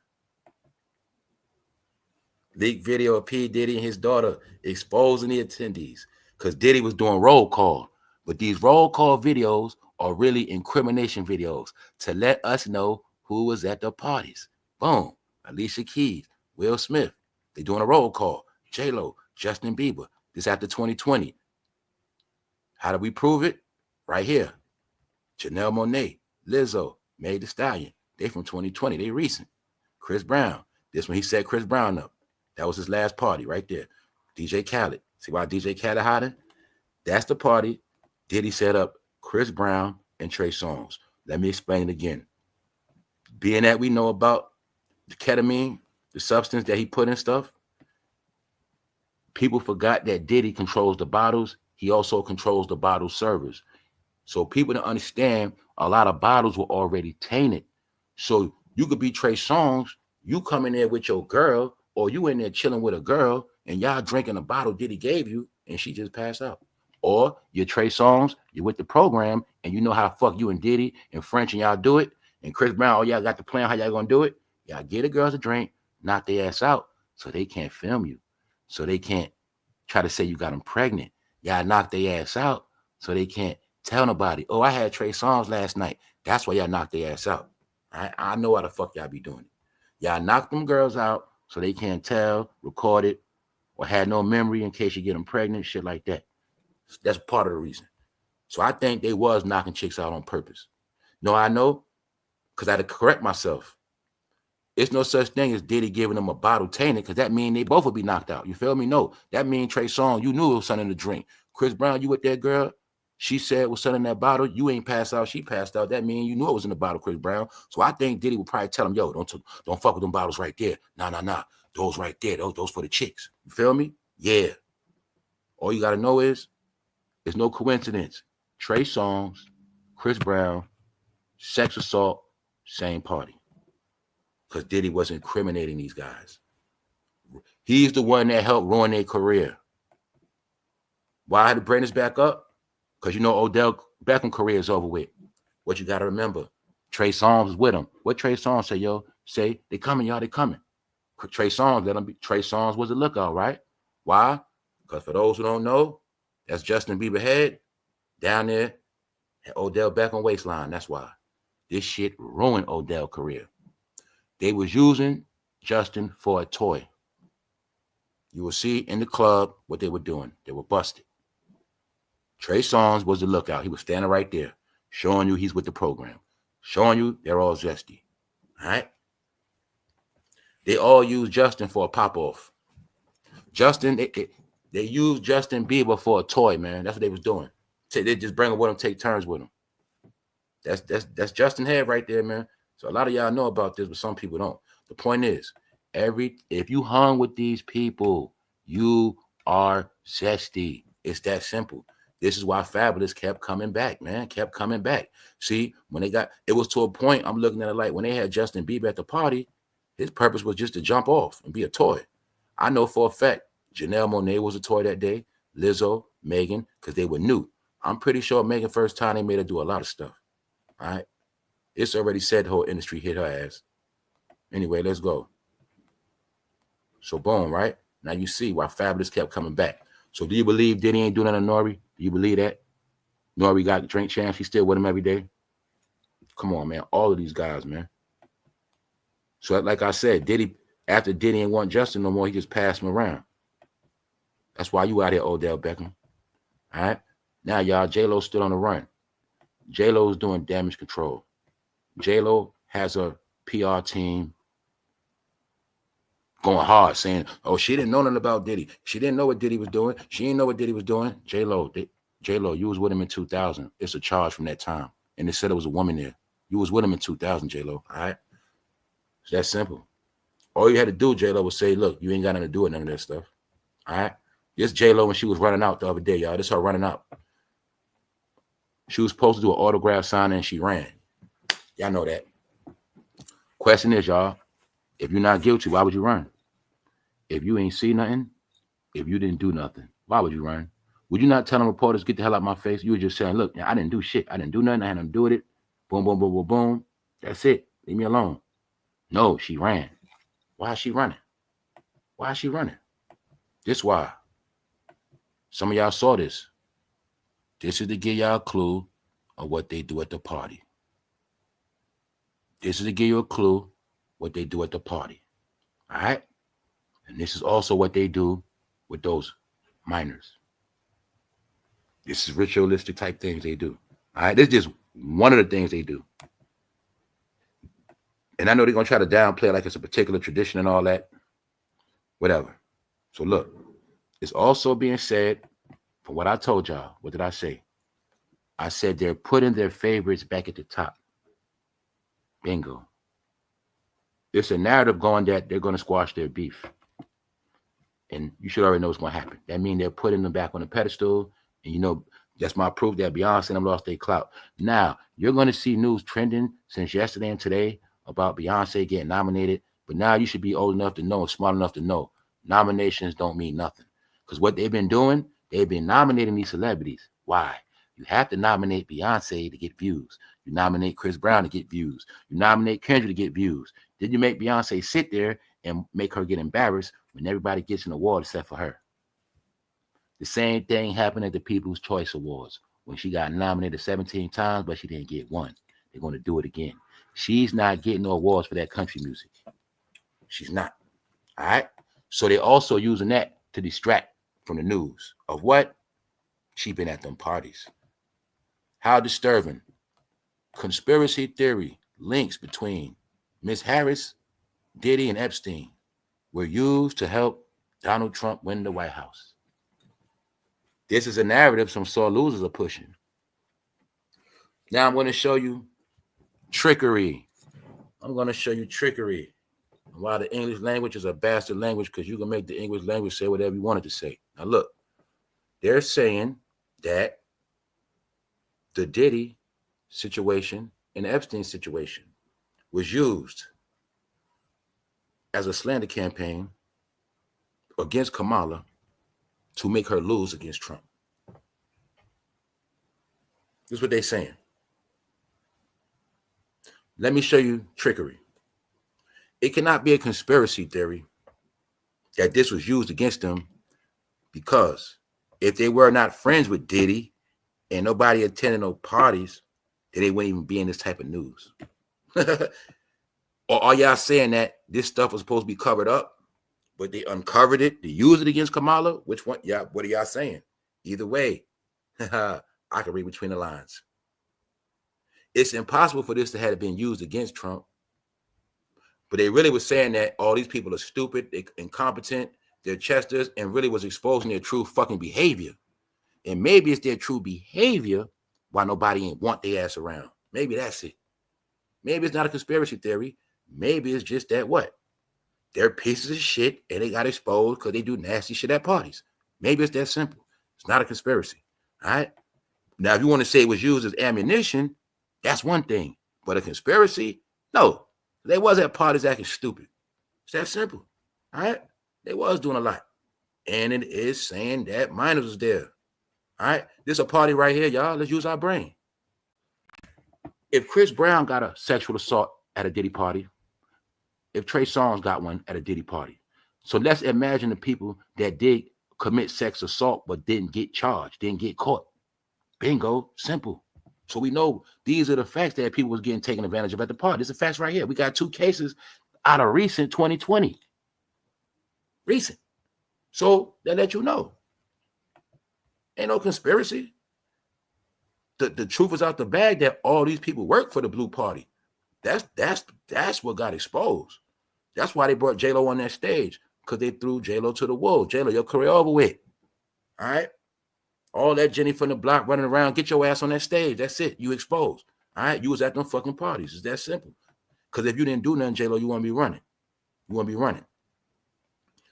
Leaked video of P.Diddy and his daughter exposing the attendees because Diddy was doing roll call. But these roll call videos are really incrimination videos to let us know who was at the parties. Boom. Alicia Keys, Will Smith. They doing a roll call. J-Lo, Justin Bieber. This after 2020. How do we prove it? Right here. Janelle Monáe, Lizzo, Meg Thee Stallion. They from 2020. They recent. Chris Brown. This when he set Chris Brown up. That was his last party right there. DJ Khaled. See why DJ Khaled hiding? That's the party Diddy set up Chris Brown and Trey Songz. Let me explain it again. Being that we know about the ketamine, the substance that he put in stuff, people forgot that Diddy controls the bottles. He also controls the bottle servers. So people to understand, a lot of bottles were already tainted. So you could be Trey Songz, you come in there with your girl, or you in there chilling with a girl, and y'all drinking a bottle Diddy gave you, and she just passed out. Or you're Trey Songz, you're with the program, and you know how fuck you and Diddy and French and y'all do it. And Chris Brown, oh, y'all got the plan how y'all gonna do it. Y'all get the girls a drink, knock their ass out, so they can't film you. So they can't try to say you got them pregnant. Y'all knock their ass out so they can't tell nobody. Oh, I had Trey Songz last night. That's why y'all knocked their ass out. I know how the fuck y'all be doing it. Y'all knock them girls out so they can't tell, record it, or had no memory in case you get them pregnant, shit like that. That's part of the reason. So I think they was knocking chicks out on purpose. No, I know, because I had to correct myself. It's no such thing as Diddy giving them a bottle tainted, because that means they both would be knocked out. You feel me? No, that means Trey Songz, you knew it was something to drink. Chris Brown, you with that girl, she said it was something in that bottle. You ain't passed out, she passed out. That means you knew it was in the bottle, Chris Brown. So I think Diddy would probably tell him, yo, don't fuck with them bottles right there. Nah. Those right there, those for the chicks. You feel me? Yeah. All you got to know is, it's no coincidence. Trey Songz, Chris Brown, sex assault, same party. Because Diddy was incriminating these guys. He's the one that helped ruin their career. Why I had to bring this back up? Because you know Odell Beckham career is over with. What you got to remember, Trey Songz was with him. What Trey Songz say, yo? Say, they coming, y'all, they coming. Trey Songz, let him be. Trey Songz was a lookout, right? Why? Because for those who don't know, that's Justin Bieber head down there at Odell Beckham waistline. That's why. This shit ruined Odell's career. They was using Justin for a toy. You will see in the club what they were doing. They were busted. Trey Songz was the lookout. He was standing right there, showing you he's with the program, showing you they're all zesty. All right? They all used Justin for a pop-off. Justin, they used Justin Bieber for a toy, man. That's what they was doing. They just bring him with them, take turns with him. That's Justin Head right there, man. So a lot of y'all know about this, but some people don't. The point is, if you hung with these people, you are zesty. It's that simple. This is why Fabulous kept coming back, man. Kept coming back. See, when it was to a point, I'm looking at it like when they had Justin Bieber at the party, his purpose was just to jump off and be a toy. I know for a fact, Janelle Monáe was a toy that day, Lizzo, Megan, because they were new. I'm pretty sure Megan first time they made her do a lot of stuff. All right. It's already said the whole industry hit her ass. Anyway, let's go. So boom, right? Now you see why Fabulous kept coming back. So do you believe Diddy ain't doing nothing to Nori? Do you believe that? Nori got the drink champ. He's still with him every day. Come on, man. All of these guys, man. So like I said, Diddy, after Diddy ain't want Justin no more, he just passed him around. That's why you out here, Odell Beckham. All right? Now, y'all, J-Lo stood on the run. J-Lo's doing damage control. J-Lo has a PR team going hard, saying, oh, she didn't know nothing about Diddy. She didn't know what Diddy was doing. She didn't know what Diddy was doing. J-Lo, you was with him in 2000. It's a charge from that time. And they said it was a woman there. You was with him in 2000, J-Lo, all right? It's that simple. All you had to do, J-Lo, was say, look, you ain't got nothing to do with none of that stuff, all right? This J-Lo when she was running out the other day, y'all. This her running out. She was supposed to do an autograph signing and she ran. Y'all know that. Question is, y'all, if you're not guilty, why would you run? If you ain't see nothing, if you didn't do nothing, why would you run? Would you not tell them reporters, get the hell out of my face? You were just saying, look, I didn't do shit. I didn't do nothing. I had nothing to do with it. Boom, boom, boom, boom, boom. That's it. Leave me alone. No, she ran. Why is she running? Why is she running? This why. Some of y'all saw this. This is to give y'all a clue of what they do at the party. This is to give you a clue what they do at the party. All right? And this is also what they do with those minors. This is ritualistic type things they do. All right? This is just one of the things they do. And I know they're going to try to downplay it like it's a particular tradition and all that. Whatever. So look, it's also being said, from what I told y'all, what did I say? I said they're putting their favorites back at the top. Bingo. It's a narrative going that they're going to squash their beef. And you should already know what's going to happen. That means they're putting them back on the pedestal. And you know, that's my proof that Beyonce and them lost their clout. Now, you're going to see news trending since yesterday and today about Beyonce getting nominated. But now you should be old enough to know and smart enough to know nominations don't mean nothing. Because what they've been doing, they've been nominating these celebrities. Why? You have to nominate Beyonce to get views. You nominate Chris Brown to get views. You nominate Kendrick to get views. Then you make Beyonce sit there and make her get embarrassed when everybody gets an award except for her. The same thing happened at the People's Choice Awards when she got nominated 17 times, but she didn't get one. They're going to do it again. She's not getting no awards for that country music. She's not. All right? So they're also using that to distract from the news of what? She been at them parties. How disturbing. Conspiracy theory links between Miss Harris, Diddy, and Epstein were used to help Donald Trump win the White House. This is a narrative some sore losers are pushing. Now I'm going to show you trickery. I'm going to show you trickery. Why the English language is a bastard language, because you can make the English language say whatever you want it to say. Now look, they're saying that the Diddy situation and the Epstein situation was used as a slander campaign against Kamala to make her lose against Trump. This is what they're saying. Let me show you trickery. It cannot be a conspiracy theory that this was used against them, because if they were not friends with Diddy and nobody attended no parties, then they wouldn't even be in this type of news. Or are y'all saying that this stuff was supposed to be covered up, but they uncovered it to use it against Kamala? Which one? Yeah, what are y'all saying? Either way, I can read between the lines. It's impossible for this to have been used against Trump, but they really were saying that all these people are stupid, they're incompetent, they're chesters, and really was exposing their true fucking behavior. And maybe it's their true behavior why nobody ain't want their ass around. Maybe that's it. Maybe it's not a conspiracy theory. Maybe it's just that what? They're pieces of shit and they got exposed because they do nasty shit at parties. Maybe it's that simple. It's not a conspiracy. All right? Now, if you want to say it was used as ammunition, that's one thing. But a conspiracy? No. They was at parties acting stupid. It's that simple. All right? They was doing a lot. And it is saying that minors was there. All right? This is a party right here, y'all. Let's use our brain. If Chris Brown got a sexual assault at a Diddy party, if Trey Songz got one at a Diddy party, so let's imagine the people that did commit sex assault but didn't get charged, didn't get caught. Bingo, simple. So we know these are the facts that people was getting taken advantage of at the party. This is facts right here. We got 2 cases out of recent 2020. Recent. So that let you know. Ain't no conspiracy. The truth is out the bag that all these people work for the Blue Party. That's what got exposed. That's why they brought J-Lo on that stage, because they threw J-Lo to the wolves. J-Lo, your career over with. All right? All that Jenny from the block running around, get your ass on that stage. That's it. You exposed. All right? You was at them fucking parties. It's that simple. Because if you didn't do nothing, J-Lo, you want to be running. You want to be running.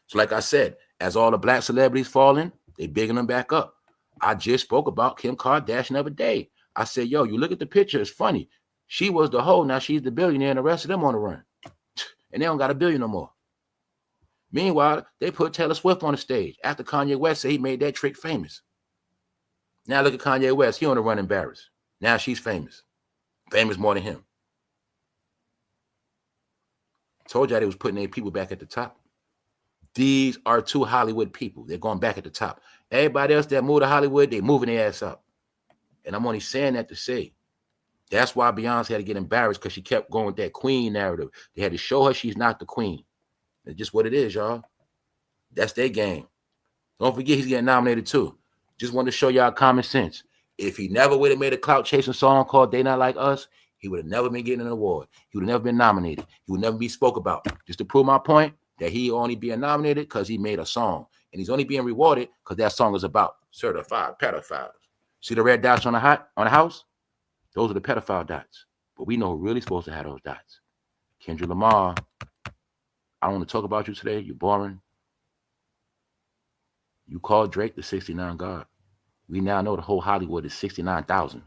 So like I said, as all the black celebrities falling, they bigging them back up. I just spoke about Kim Kardashian the other day. I said, yo, you look at the picture. It's funny. She was the hoe. Now she's the billionaire, and the rest of them on the run. And they don't got a billion no more. Meanwhile, they put Taylor Swift on the stage after Kanye West said he made that trick famous. Now look at Kanye West. He on the run embarrassed. Now she's famous. Famous more than him. Told y'all they was putting their people back at the top. These are two Hollywood people. They're going back at the top. Everybody else that moved to Hollywood, they moving their ass up. And I'm only saying that to say, that's why Beyonce had to get embarrassed, because she kept going with that queen narrative. They had to show her she's not the queen. It's just what it is, y'all. That's their game. Don't forget he's getting nominated too. Just wanted to show y'all common sense. If he never would have made a clout chasing song called They Not Like Us, he would have never been getting an award. He would have never been nominated. He would never be spoke about. Just to prove my point, that he only being nominated because he made a song. And he's only being rewarded because that song is about certified pedophiles. See the red dots on the house? Those are the pedophile dots. But we know who really supposed to have those dots. Kendrick Lamar, I want to talk about you today. You're boring. You called Drake the 69 God. We now know the whole Hollywood is 69,000.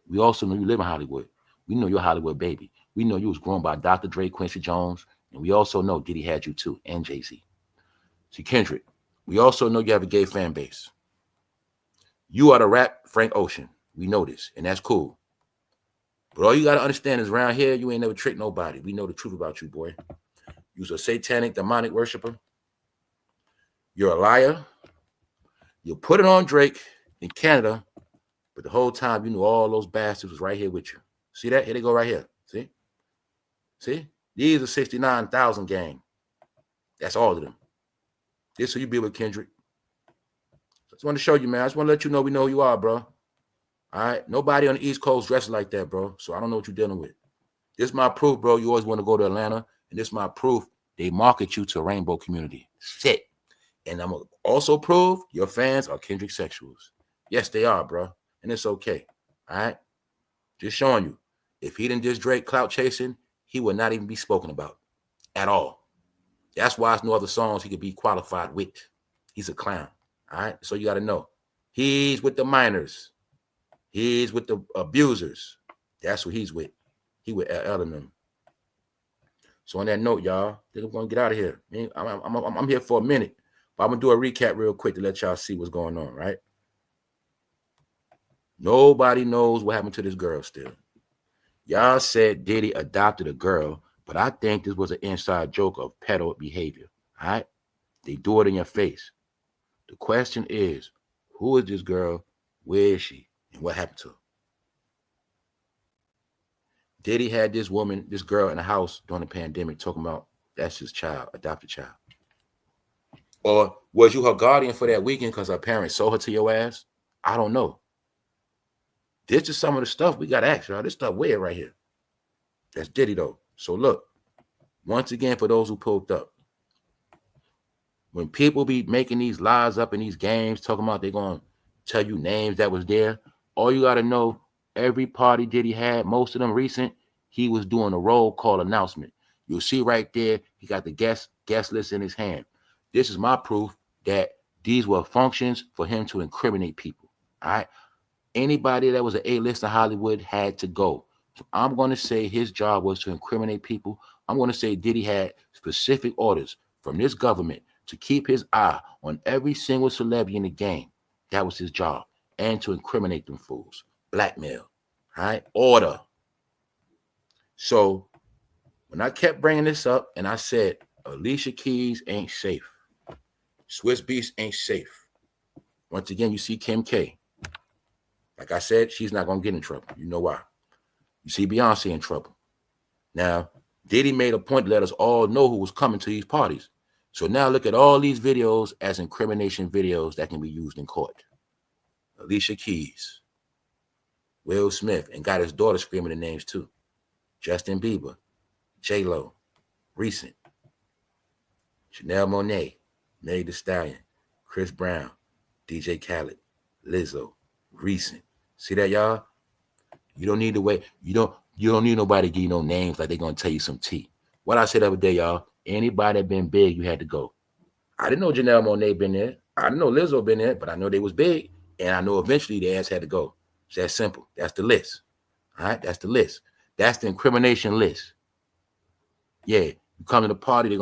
We also know you live in Hollywood. We know you're a Hollywood baby. We know you was grown by Dr. Dre, Quincy Jones, and we also know Diddy had you too, and Jay-Z. See, Kendrick, we also know you have a gay fan base. You are the rap Frank Ocean. We know this, and that's cool. But all you got to understand is around here, you ain't never tricked nobody. We know the truth about you, boy. You're a satanic, demonic worshiper. You're a liar. You put it on Drake in Canada, but the whole time you knew all those bastards was right here with you. See that? Here they go right here. See? See? These are 69,000 gang. That's all of them. This who you be with, Kendrick. I just want to show you, man. I just want to let you know we know who you are, bro. All right? Nobody on the East Coast dresses like that, bro. So I don't know what you're dealing with. This is my proof, bro. You always want to go to Atlanta. And this is my proof. They market you to a rainbow community. Shit. And I'm going to also prove your fans are Kendrick sexuals. Yes, they are, bro. And it's okay. All right? Just showing you. If he didn't diss Drake clout chasing, he would not even be spoken about at all. That's why there's no other songs he could be qualified with. He's a clown. All right? So you got to know. He's with the minors. He's with the abusers. That's who he's with. He with LL and them. So on that note, y'all, I think I'm going to get out of here. I'm here for a minute. But I'm going to do a recap real quick to let y'all see what's going on, right? Nobody knows what happened to this girl still. Y'all said Diddy adopted a girl, but I think this was an inside joke of pedo behavior, all right? They do it in your face. The question is, who is this girl? Where is she? And what happened to her? Diddy had this woman, this girl in the house during the pandemic talking about that's his child, adopted child. Or was you her guardian for that weekend because her parents sold her to your ass? I don't know. This is some of the stuff we got to ask y'all. This stuff weird right here. That's Diddy, though. So look, once again, for those who pulled up, when people be making these lies up in these games, talking about they're going to tell you names that was there, all you got to know, every party Diddy had, most of them recent, he was doing a roll call announcement. You'll see right there, he got the guest list in his hand. This is my proof that these were functions for him to incriminate people. All right. Anybody that was an A-list in Hollywood had to go. So I'm going to say his job was to incriminate people. I'm going to say Diddy had specific orders from this government to keep his eye on every single celebrity in the game. That was his job. And to incriminate them fools. Blackmail. All right. Order. So when I kept bringing this up and I said, Alicia Keys ain't safe. Swiss Beast ain't safe. Once again, you see Kim K. Like I said, she's not going to get in trouble. You know why? You see Beyonce in trouble. Now, Diddy made a point to let us all know who was coming to these parties. So now look at all these videos as incrimination videos that can be used in court. Alicia Keys, Will Smith, and got his daughter screaming the names too. Justin Bieber, J-Lo, recent. Janelle Monáe, Meg Thee Stallion, Chris Brown, DJ Khaled, Lizzo, recent. See that, y'all? You don't need to wait. You don't need nobody to give you no names like they're gonna tell you some tea. What I said the other day, y'all, anybody that been big, you had to go. I didn't know Janelle Monáe been there. I didn't know Lizzo been there, but I know they was big. And I know eventually the ass had to go. It's that simple. That's the list. All right, that's the list. That's the incrimination list. Yeah, you come to the party, they're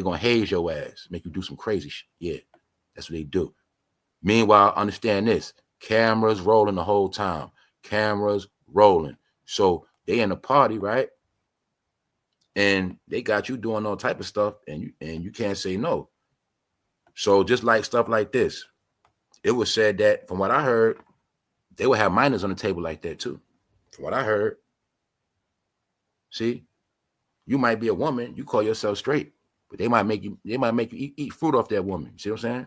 gonna haze your ass, make you do some crazy shit. Yeah, that's what they do. Meanwhile, understand this: cameras rolling the whole time. Cameras rolling. So they in the party, right? And they got you doing all type of stuff, and you can't say no. So just like stuff like this, it was said that, from what I heard, they would have minors on the table like that too. From what I heard. See, you might be a woman, you call yourself straight, but they might make you eat fruit off that woman. See what I'm saying?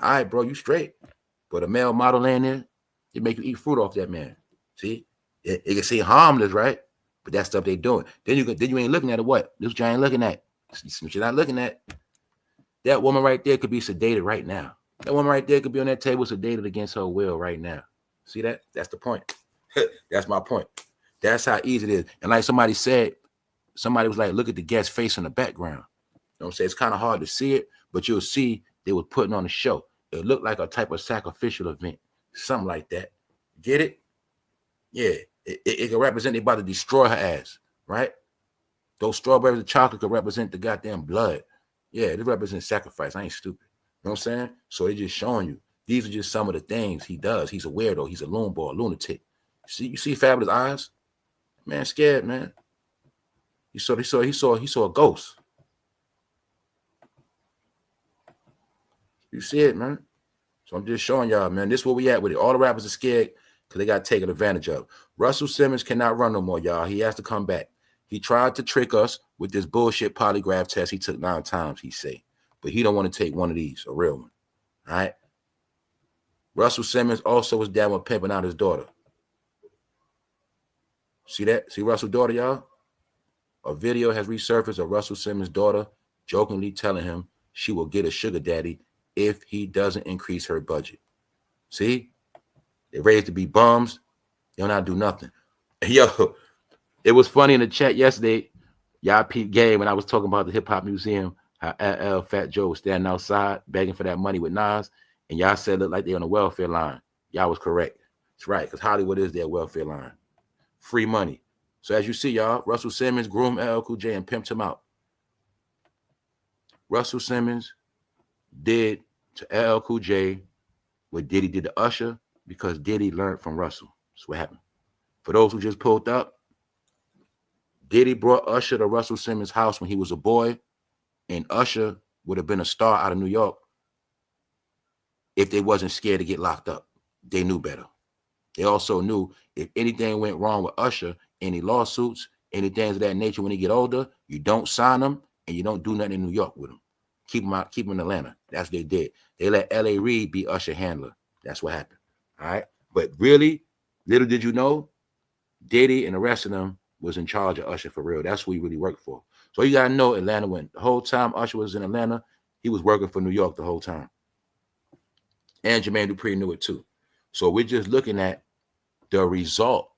All right, bro, you straight. But a male model laying there, they make you eat fruit off that man. See? It can seem harmless, right? But that stuff they doing. Then you ain't looking at it. What? This what you ain't looking at. What you're not looking at. That woman right there could be sedated right now. That woman right there could be on that table sedated against her will right now. See that? That's the point. That's my point. That's how easy it is. And like somebody said, somebody was like, look at the guest face in the background. You know what I'm saying? It's kind of hard to see it, but you'll see they were putting on a show. It looked like a type of sacrificial event, something like that. Get it? Yeah. It can represent they about to destroy her ass, right? Those strawberries and chocolate could represent the goddamn blood. Yeah, it represents sacrifice. I ain't stupid. You know what I'm saying? So they just showing you. These are just some of the things he does. He's a weirdo. He's a loon ball, lunatic. You see Fabulous eyes? Man, scared, man. He saw a ghost. You see it, man. So I'm just showing y'all, man. This is where we at with it. All the rappers are scared because they got taken advantage of. Russell Simmons cannot run no more, y'all. He has to come back. He tried to trick us with this bullshit polygraph test he took 9 times, he say. But he don't want to take one of these, a real one. All right? Russell Simmons also was down with pimping out his daughter. See that? See Russell's daughter, y'all? A video has resurfaced of Russell Simmons' daughter jokingly telling him she will get a sugar daddy if he doesn't increase her budget. See? They raised to be bums. They'll not do nothing. Yo, it was funny in the chat yesterday. Y'all peep game when I was talking about the Hip Hop Museum, how LL Fat Joe was standing outside begging for that money with Nas, and y'all said it looked like they on the welfare line. Y'all was correct. That's right, because Hollywood is their welfare line. Free money. So as you see, y'all, Russell Simmons groomed LL Cool J and pimped him out. Russell Simmons did to LL Cool J what Diddy did to Usher because Diddy learned from Russell. That's what happened. For those who just pulled up, Diddy brought Usher to Russell Simmons' house when he was a boy, and Usher would have been a star out of New York if they wasn't scared to get locked up. They knew better. They also knew if anything went wrong with Usher, any lawsuits, any things of that nature when he get older, you don't sign them and you don't do nothing in New York with him. Keep him out, keep him in Atlanta. That's what they did. They let L.A. Reid be Usher handler. That's what happened. All right. But really, little did you know, Diddy and the rest of them was in charge of Usher for real. That's who he really worked for. So you gotta know Atlanta went the whole time Usher was in Atlanta, he was working for New York the whole time. And Jermaine Dupri knew it too. So we're just looking at the result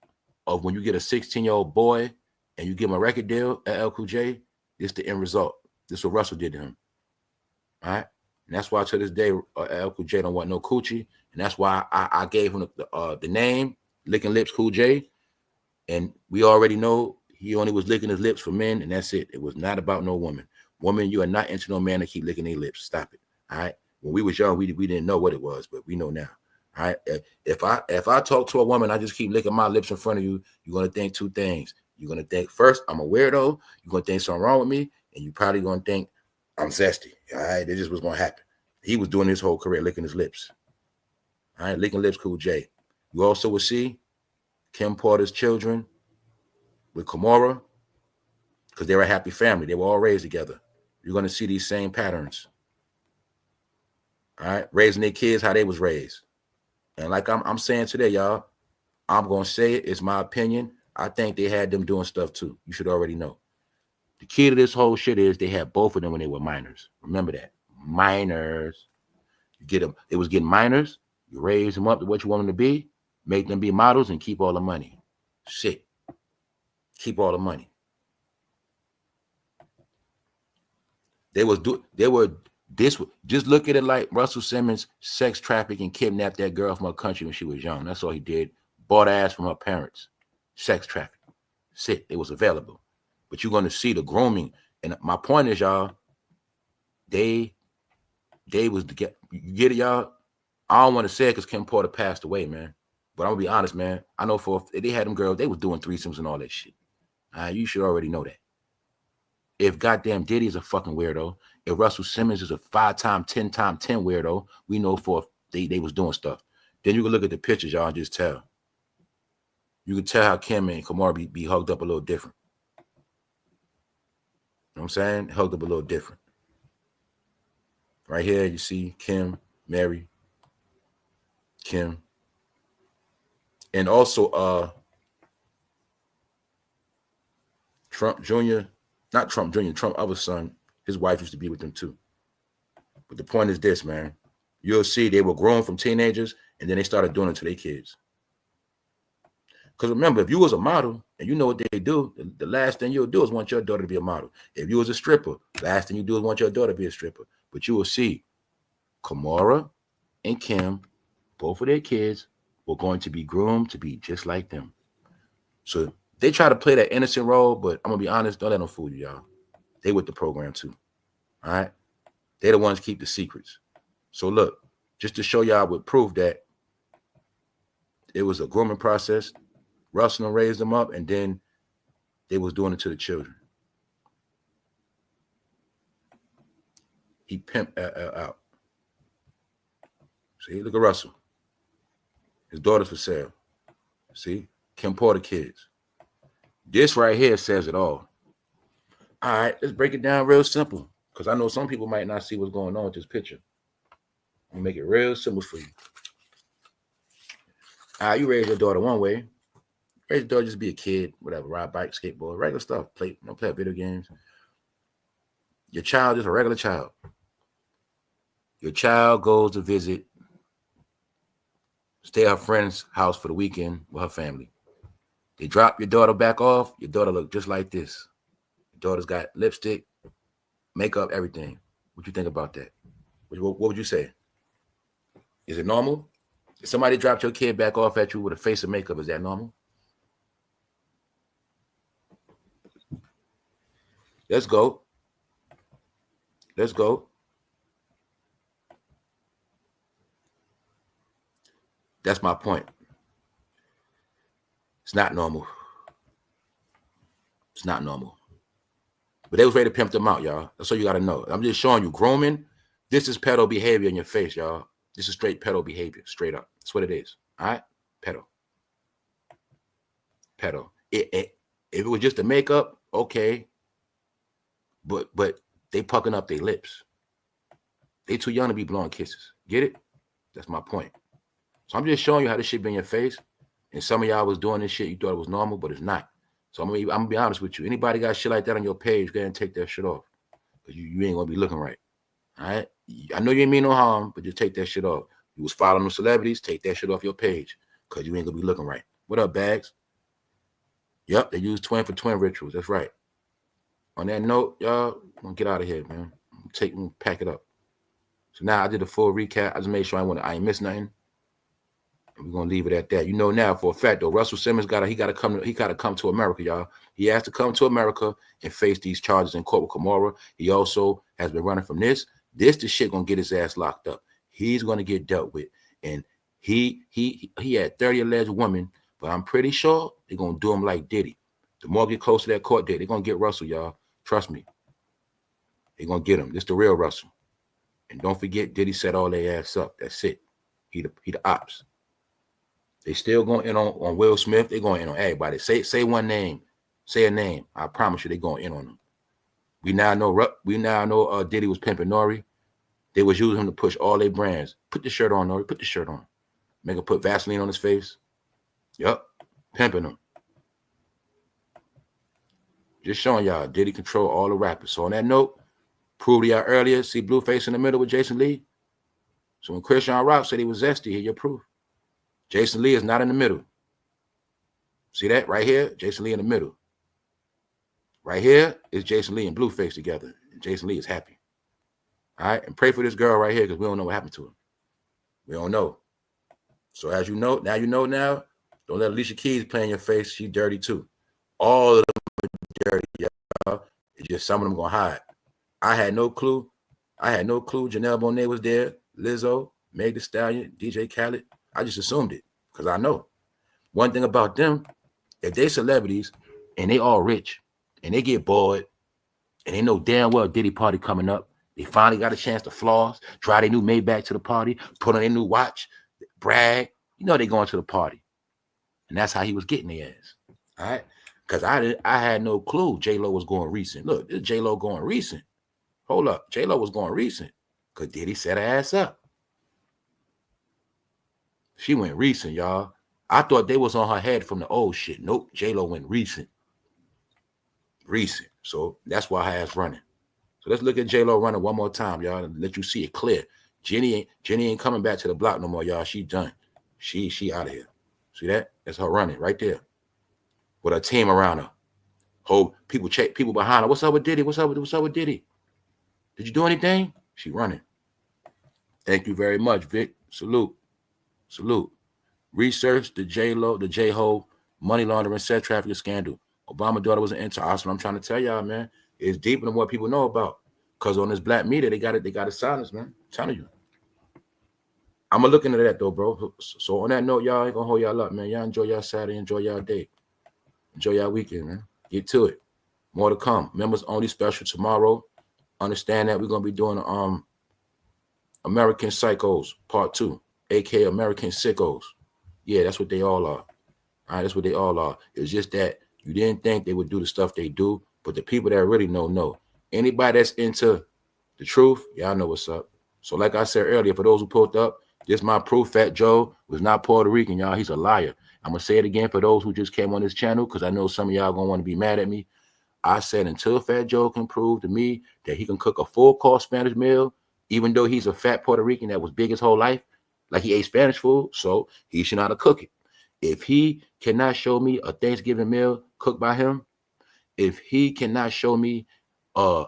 of when you get a 16-year-old boy and you give him a record deal at LL Cool J, this is the end result. This is what Russell did to him. All right. And that's why to this day, LL Cool J don't want no coochie. And that's why I gave him the name, Licking Lips Cool J. And we already know he only was licking his lips for men, and that's it. It was not about no woman. Woman, you are not into no man to keep licking their lips. Stop it. All right. When we was young, we didn't know what it was, but we know now. All right. If I talk to a woman, I just keep licking my lips in front of you, you're gonna think 2 things. You're gonna think first, I'm a weirdo, you're gonna think something wrong with me, and you probably gonna think I'm zesty. All right, this just was gonna happen. He was doing his whole career licking his lips. All right, Licking Lips Cool J. You also will see Kim Porter's children with KIMORA, because they were a happy family. They were all raised together. You're going to see these same patterns. All right, raising their kids how they was raised. And like I'm saying today, y'all, I'm going to say it. It's my opinion. I think they had them doing stuff too. You should already know. The key to this whole shit is they had both of them when they were minors. Remember that. Minors. You get them. They was getting minors. You raise them up to what you want them to be. Make them be models and keep all the money. Shit. Keep all the money. They were this. Just look at it like Russell Simmons sex trafficked and kidnapped that girl from her country when she was young. That's all he did. Bought ass from her parents. Sex traffic. Shit. It was available. But you're going to see the grooming. And my point is, y'all, they was you get it, y'all. I don't want to say it because Kim Porter passed away, man. But I'm gonna be honest, man. I know if they had them girls, they was doing threesomes and all that shit. You should already know that. If goddamn Diddy is a fucking weirdo, if Russell Simmons is a 5-time, 10-time, 10 weirdo, we know they was doing stuff. Then you can look at the pictures, y'all, and just tell. You can tell how Kim and KIMORA be hugged up a little different. You know what I'm saying? Hugged up a little different. Right here, you see Kim, Mary, Kim. And also Trump Jr., not Trump Jr., Trump other son, his wife used to be with them too. But the point is this, man. You'll see they were grown from teenagers and then they started doing it to their kids. Because remember, if you was a model and you know what they do, the last thing you'll do is want your daughter to be a model. If you was a stripper, the last thing you do is want your daughter to be a stripper. But you will see KIMORA and Kim, both of their kids, were going to be groomed to be just like them. So they try to play that innocent role, but I'm going to be honest, don't let them fool you, y'all. They with the program too, all right? They're the ones keep the secrets. So look, just to show y'all with proof that it was a grooming process, Russell raised them up, and then they was doing it to the children. He pimped out. See, look at Russell. His daughter's for sale. See, Kim Porter kids. This right here says it all. All right, let's break it down real simple, because I know some people might not see what's going on with this picture. I'm gonna make it real simple for you. All right, you raise your daughter one way. Raise your daughter just be a kid, whatever, ride bike, skateboard, regular stuff, play video games. Your child is a regular child. Your child goes to visit, stay at her friend's house for the weekend with her family. They drop your daughter back off. Your daughter look just like this. Your daughter's got lipstick, makeup, everything. What you think about that? What would you say? Is it normal? If somebody dropped your kid back off at you with a face of makeup, is that normal? Let's go. Let's go. That's my point. It's not normal. It's not normal. But they was ready to pimp them out, y'all. That's all you got to know. I'm just showing you grooming. This is pedo behavior in your face, y'all. This is straight pedo behavior, straight up. That's what it is. All right? Pedo. Pedo. If it was just the makeup, okay. But they pucking up their lips. They too young to be blowing kisses. Get it? That's my point. So I'm just showing you how this shit be in your face. And some of y'all was doing this shit, you thought it was normal, but it's not. So I'm gonna be honest with you. Anybody got shit like that on your page, go ahead and take that shit off. Because you ain't gonna be looking right. All right? I know you ain't mean no harm, but just take that shit off. You was following them celebrities, take that shit off your page. Because you ain't gonna be looking right. What up, Bags? Yep, they use twin for twin rituals. That's right. On that note, y'all, I'm gonna get out of here, man. Pack it up. So now I did a full recap. I just made sure I ain't missed nothing. And we're gonna leave it at that. You know now for a fact though, Russell Simmons gotta come to America, y'all. He has to come to America and face these charges in court with KIMORA. He also has been running from this. The shit gonna get his ass locked up. He's gonna get dealt with. And he had 30 alleged women, but I'm pretty sure they're gonna do him like Diddy. The more get close to that court date, they're gonna get Russell, y'all. Trust me. They're gonna get him. This the real Russell. And don't forget, Diddy set all their ass up. That's it. He the ops. They still going in on Will Smith. They going in on everybody. Say one name. Say a name. I promise you, they going in on them. We now know Diddy was pimping Nori. They was using him to push all their brands. Put the shirt on, Nori. Put the shirt on. Make him put Vaseline on his face. Yup. Pimping him. Just showing y'all, Diddy control all the rappers. So on that note, proved to y'all earlier, see Blueface in the middle with Jason Lee? So when Christian Rock said he was zesty, here your proof. Jason Lee is not in the middle. See that right here? Jason Lee in the middle. Right here is Jason Lee and Blueface together. And Jason Lee is happy. All right? And pray for this girl right here because we don't know what happened to her. We don't know. So as you know, now, don't let Alicia Keys play in your face. She's dirty too. All of them are dirty, y'all. It's just some of them going to hide. I had no clue. Janelle Monáe was there. Lizzo, Meg Thee Stallion, DJ Khaled. I just assumed it because I know. One thing about them, if they celebrities and they all rich and they get bored and they know damn well Diddy party coming up, they finally got a chance to floss, drive their new Maybach to the party, put on their new watch, brag. You know they going to the party. And that's how he was getting their ass. All right? Because I had no clue J-Lo was going recent. Look, this J-Lo going recent. Hold up. J-Lo was going recent. Because Diddy set her ass up. She went recent, y'all. I thought they was on her head from the old shit. Nope. J-Lo went recent. Recent. So that's why her ass running. So let's look at J-Lo running one more time, y'all, and let you see it clear. Jenny ain't coming back to the block no more, y'all. She done. She out of here. See that? That's her running right there. With her team around her. Whole people behind her. What's up with Diddy? What's up with Diddy? Did you do anything? She running. Thank you very much, Vic. Salute. Research the J-Ho money laundering, sex trafficking scandal. Obama daughter was an intern. That's what I'm trying to tell y'all, man. It's deeper than what people know about. Because on this black media, they got it silence, man. I'm telling you. I'm gonna look into that though, bro. So on that note, y'all, I ain't gonna hold y'all up, man. Y'all enjoy y'all Saturday, enjoy y'all day. Enjoy y'all weekend, man. Get to it. More to come. Members only special tomorrow. Understand that we're gonna be doing American Psychos Part 2, aka American Sickos. Yeah, that's what they all are. All right, that's what they all are. It's just that you didn't think they would do the stuff they do, but the people that really know. Anybody that's into the truth, y'all know what's up. So like I said earlier, for those who pulled up, this my proof. Fat Joe was not Puerto Rican, y'all. He's a liar. I'm going to say it again for those who just came on this channel because I know some of y'all going to want to be mad at me. I said until Fat Joe can prove to me that he can cook a full-course Spanish meal, even though he's a fat Puerto Rican that was big his whole life, like he ate Spanish food, so he should know how to cook it. If he cannot show me a Thanksgiving meal cooked by him, if he cannot show me at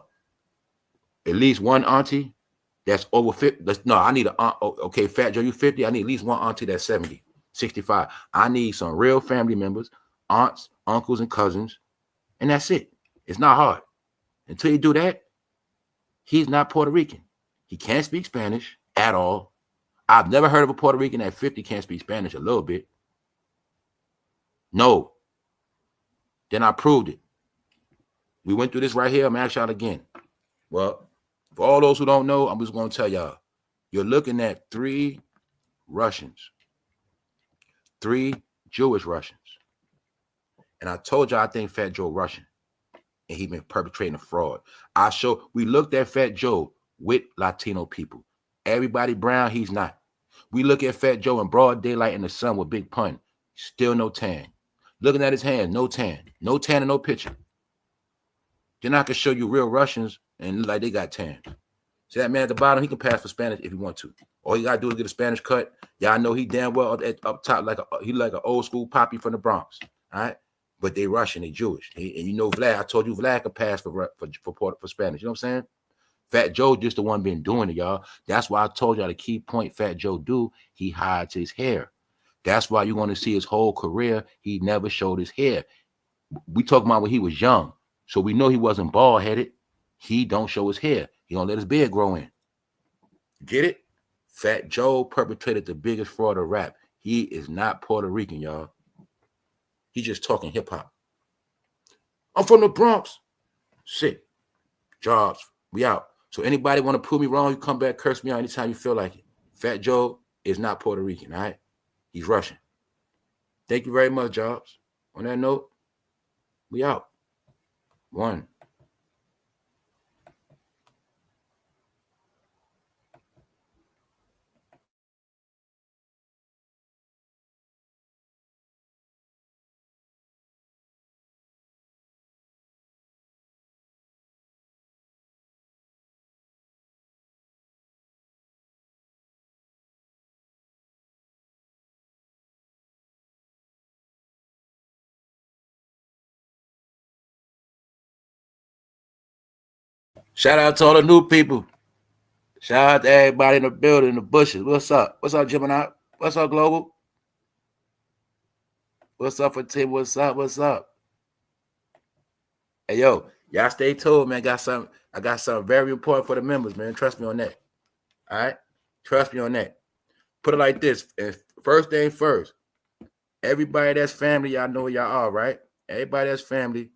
least one auntie that's over 50, no, I need a okay, Fat Joe, you 50, I need at least one auntie that's 70, 65. I need some real family members, aunts, uncles, and cousins, and that's it. It's not hard. Until you do that, he's not Puerto Rican. He can't speak Spanish at all. I've never heard of a Puerto Rican at 50 can't speak Spanish a little bit. No. Then I proved it. We went through this right here. I'm going to ask y'all again. Well, for all those who don't know, I'm just going to tell y'all. You're looking at 3 Russians. 3 Jewish Russians. And I told y'all I think Fat Joe Russian. And he been perpetrating a fraud. We looked at Fat Joe with Latino people. Everybody brown, he's not. We look at Fat Joe in broad daylight in the sun with Big Pun. Still no tan. Looking at his hands, no tan. No tan and no picture. Then I can show you real Russians and look like they got tan. See that man at the bottom? He can pass for Spanish if he want to. All you gotta do is get a Spanish cut. Y'all know he damn well up top he like an old school poppy from the Bronx. All right, but they Russian, they Jewish, and you know Vlad. I told you Vlad could pass for Spanish. You know what I'm saying? Fat Joe just the one been doing it, y'all. That's why I told y'all the key point Fat Joe do. He hides his hair. That's why you're going to see his whole career. He never showed his hair. We talking about when he was young. So we know he wasn't bald headed. He don't show his hair. He don't let his beard grow in. Get it? Fat Joe perpetrated the biggest fraud of rap. He is not Puerto Rican, y'all. He just talking hip hop. I'm from the Bronx. Shit. Jobs. We out. So anybody want to prove me wrong, you come back, curse me out anytime you feel like it. Fat Joe is not Puerto Rican, all right? He's Russian. Thank you very much, Jobs. On that note, we out. 1. Shout out to all the new people. Shout out to everybody in the building, in the bushes. What's up? What's up, Gemini? What's up, Global? What's up for Tim? What's up? What's up? Hey, yo, y'all stay tuned, man. I got something very important for the members, man. Trust me on that. All right? Trust me on that. Put it like this. First thing first, everybody that's family, y'all know who y'all are, right? Everybody that's family,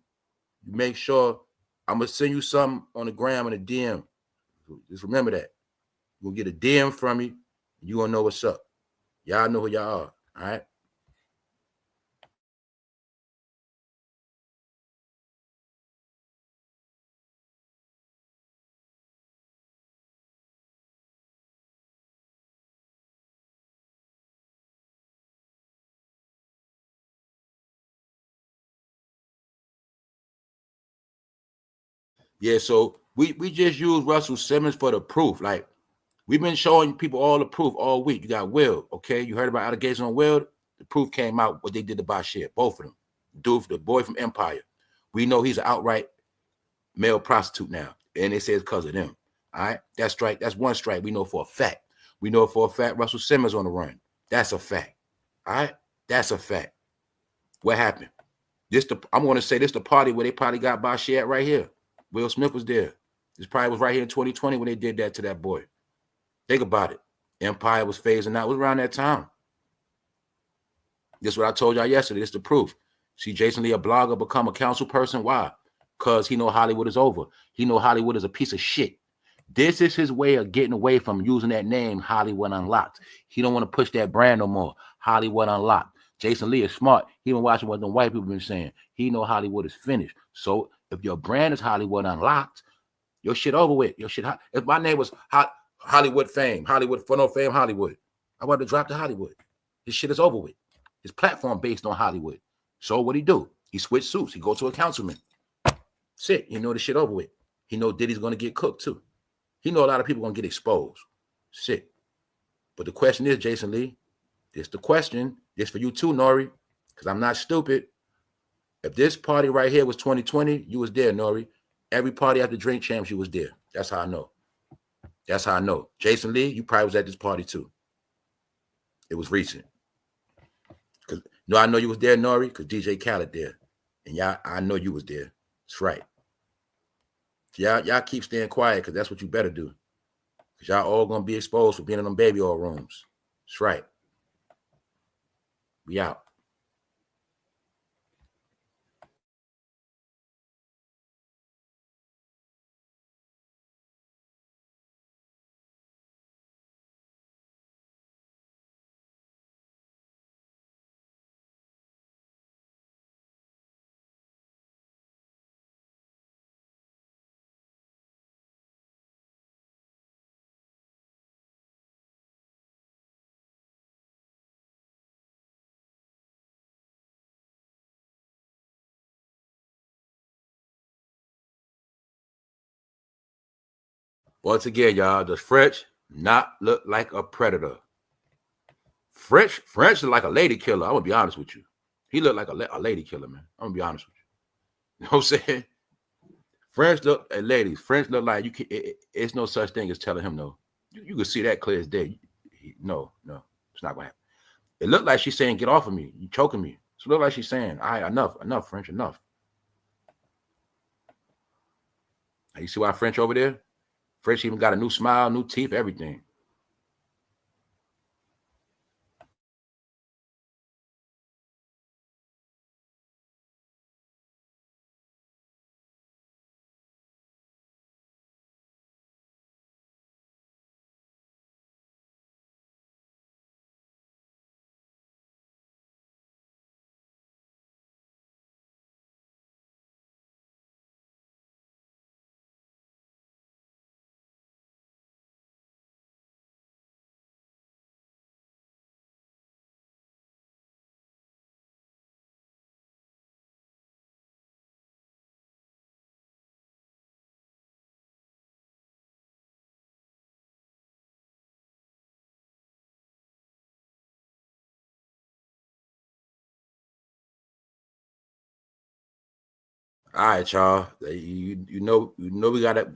make sure I'm going to send you something on the gram and a DM. Just remember that. You'll get a DM from me. You're going to know what's up. Y'all know who y'all are, all right? Yeah, so we just use Russell Simmons for the proof. Like, we've been showing people all the proof all week. You got Will, okay? You heard about allegations on Will. The proof came out what they did to Bashir, both of them. Dude, the boy from Empire. We know he's an outright male prostitute now. And it says because of them. All right? That's strike. That's one strike. We know for a fact. We know for a fact Russell Simmons on the run. That's a fact. All right? That's a fact. What happened? I'm going to say this the party where they probably got Bashir at right here. Will Smith was there. This probably was right here in 2020 when they did that to that boy. Think about it. Empire was phasing out. It was around that time. This is what I told y'all yesterday. This is the proof. See Jason Lee, a blogger, become a council person. Why? Because he know Hollywood is over. He know Hollywood is a piece of shit. This is his way of getting away from using that name, Hollywood Unlocked. He don't want to push that brand no more. Hollywood Unlocked. Jason Lee is smart. He been watching what the white people been saying. He know Hollywood is finished. So if your brand is Hollywood Unlocked, your shit over with. Your shit. If my name was Hollywood Fame, Hollywood for no fame, Hollywood, I want to drop to Hollywood. His shit is over with. His platform based on Hollywood. So what he do? He switch suits. He go to a councilman. Sit. You know the shit over with. He know Diddy's gonna get cooked too. He know a lot of people gonna get exposed. Sit. But the question is, Jason Lee, this the question. This for you too, Nori, because I'm not stupid. If this party right here was 2020, you was there, Nori. Every party after Drink Champs, you was there. That's how I know. That's how I know. Jason Lee, you probably was at this party too. It was recent. Because I know you was there, Nori, because DJ Khaled there. And I know you was there. That's right. Y'all keep staying quiet because that's what you better do. Because y'all all gonna be exposed for being in them baby oil rooms. That's right. We out. Once again, y'all, does French not look like a predator? French look like a lady killer. I'm gonna be honest with you. He looked like a lady killer, man. I'm gonna be honest with you. You know what I'm saying? French look, ladies, French look like you can. It's no such thing as telling him no. You can see that clear as day. No, it's not gonna happen. It looked like she's saying, "Get off of me! You choking me." So it looked like she's saying, "All right, enough, French, enough." You see why French over there? French even got a new smile, new teeth, everything. All right, y'all. You know we gotta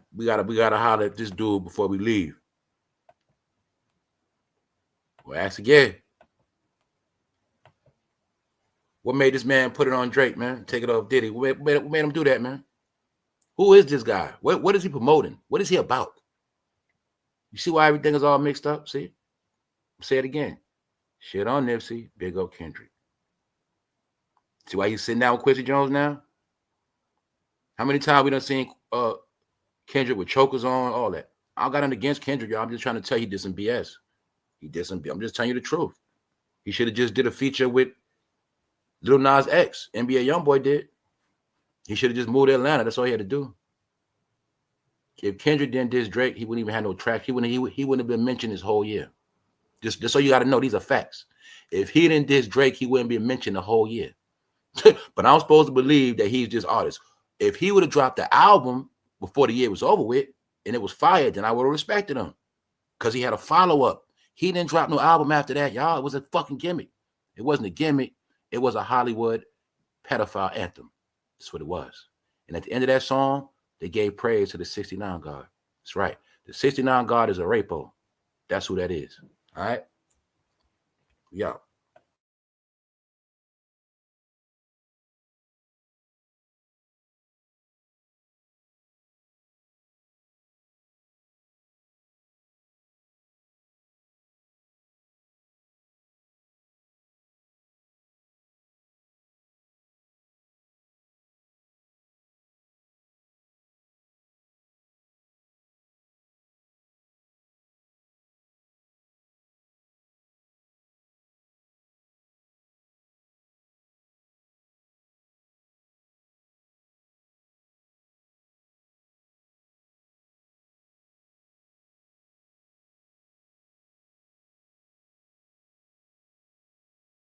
holler at this dude before we leave. Well, ask again. What made this man put it on Drake, man? Take it off Diddy. What made him do that, man? Who is this guy? What is he promoting? What is he about? You see why everything is all mixed up? See? Say it again. Shit on Nipsey, big up Kendrick. See why he's sitting down with Quincy Jones now? How many times we done seen Kendrick with chokers on, all that? I got nothing against Kendrick, y'all. I'm just trying to tell you he did some BS. He did some. I'm just telling you the truth. He should have just did a feature with Lil Nas X. NBA YoungBoy did. He should have just moved to Atlanta. That's all he had to do. If Kendrick didn't diss Drake, he wouldn't even have no track. He wouldn't have been mentioned this whole year. Just so you got to know, these are facts. If he didn't diss Drake, he wouldn't be mentioned the whole year. But I'm supposed to believe that he's just artist. If he would have dropped the album before the year was over with and it was fired, then I would have respected him because he had a follow-up. He didn't drop no album after that, y'all. It was a fucking gimmick. It wasn't a gimmick. It was a Hollywood pedophile anthem. That's what it was. And at the end of that song, they gave praise to the 69 God. That's right. The 69 God is a rapo. That's who that is. All right? Yeah.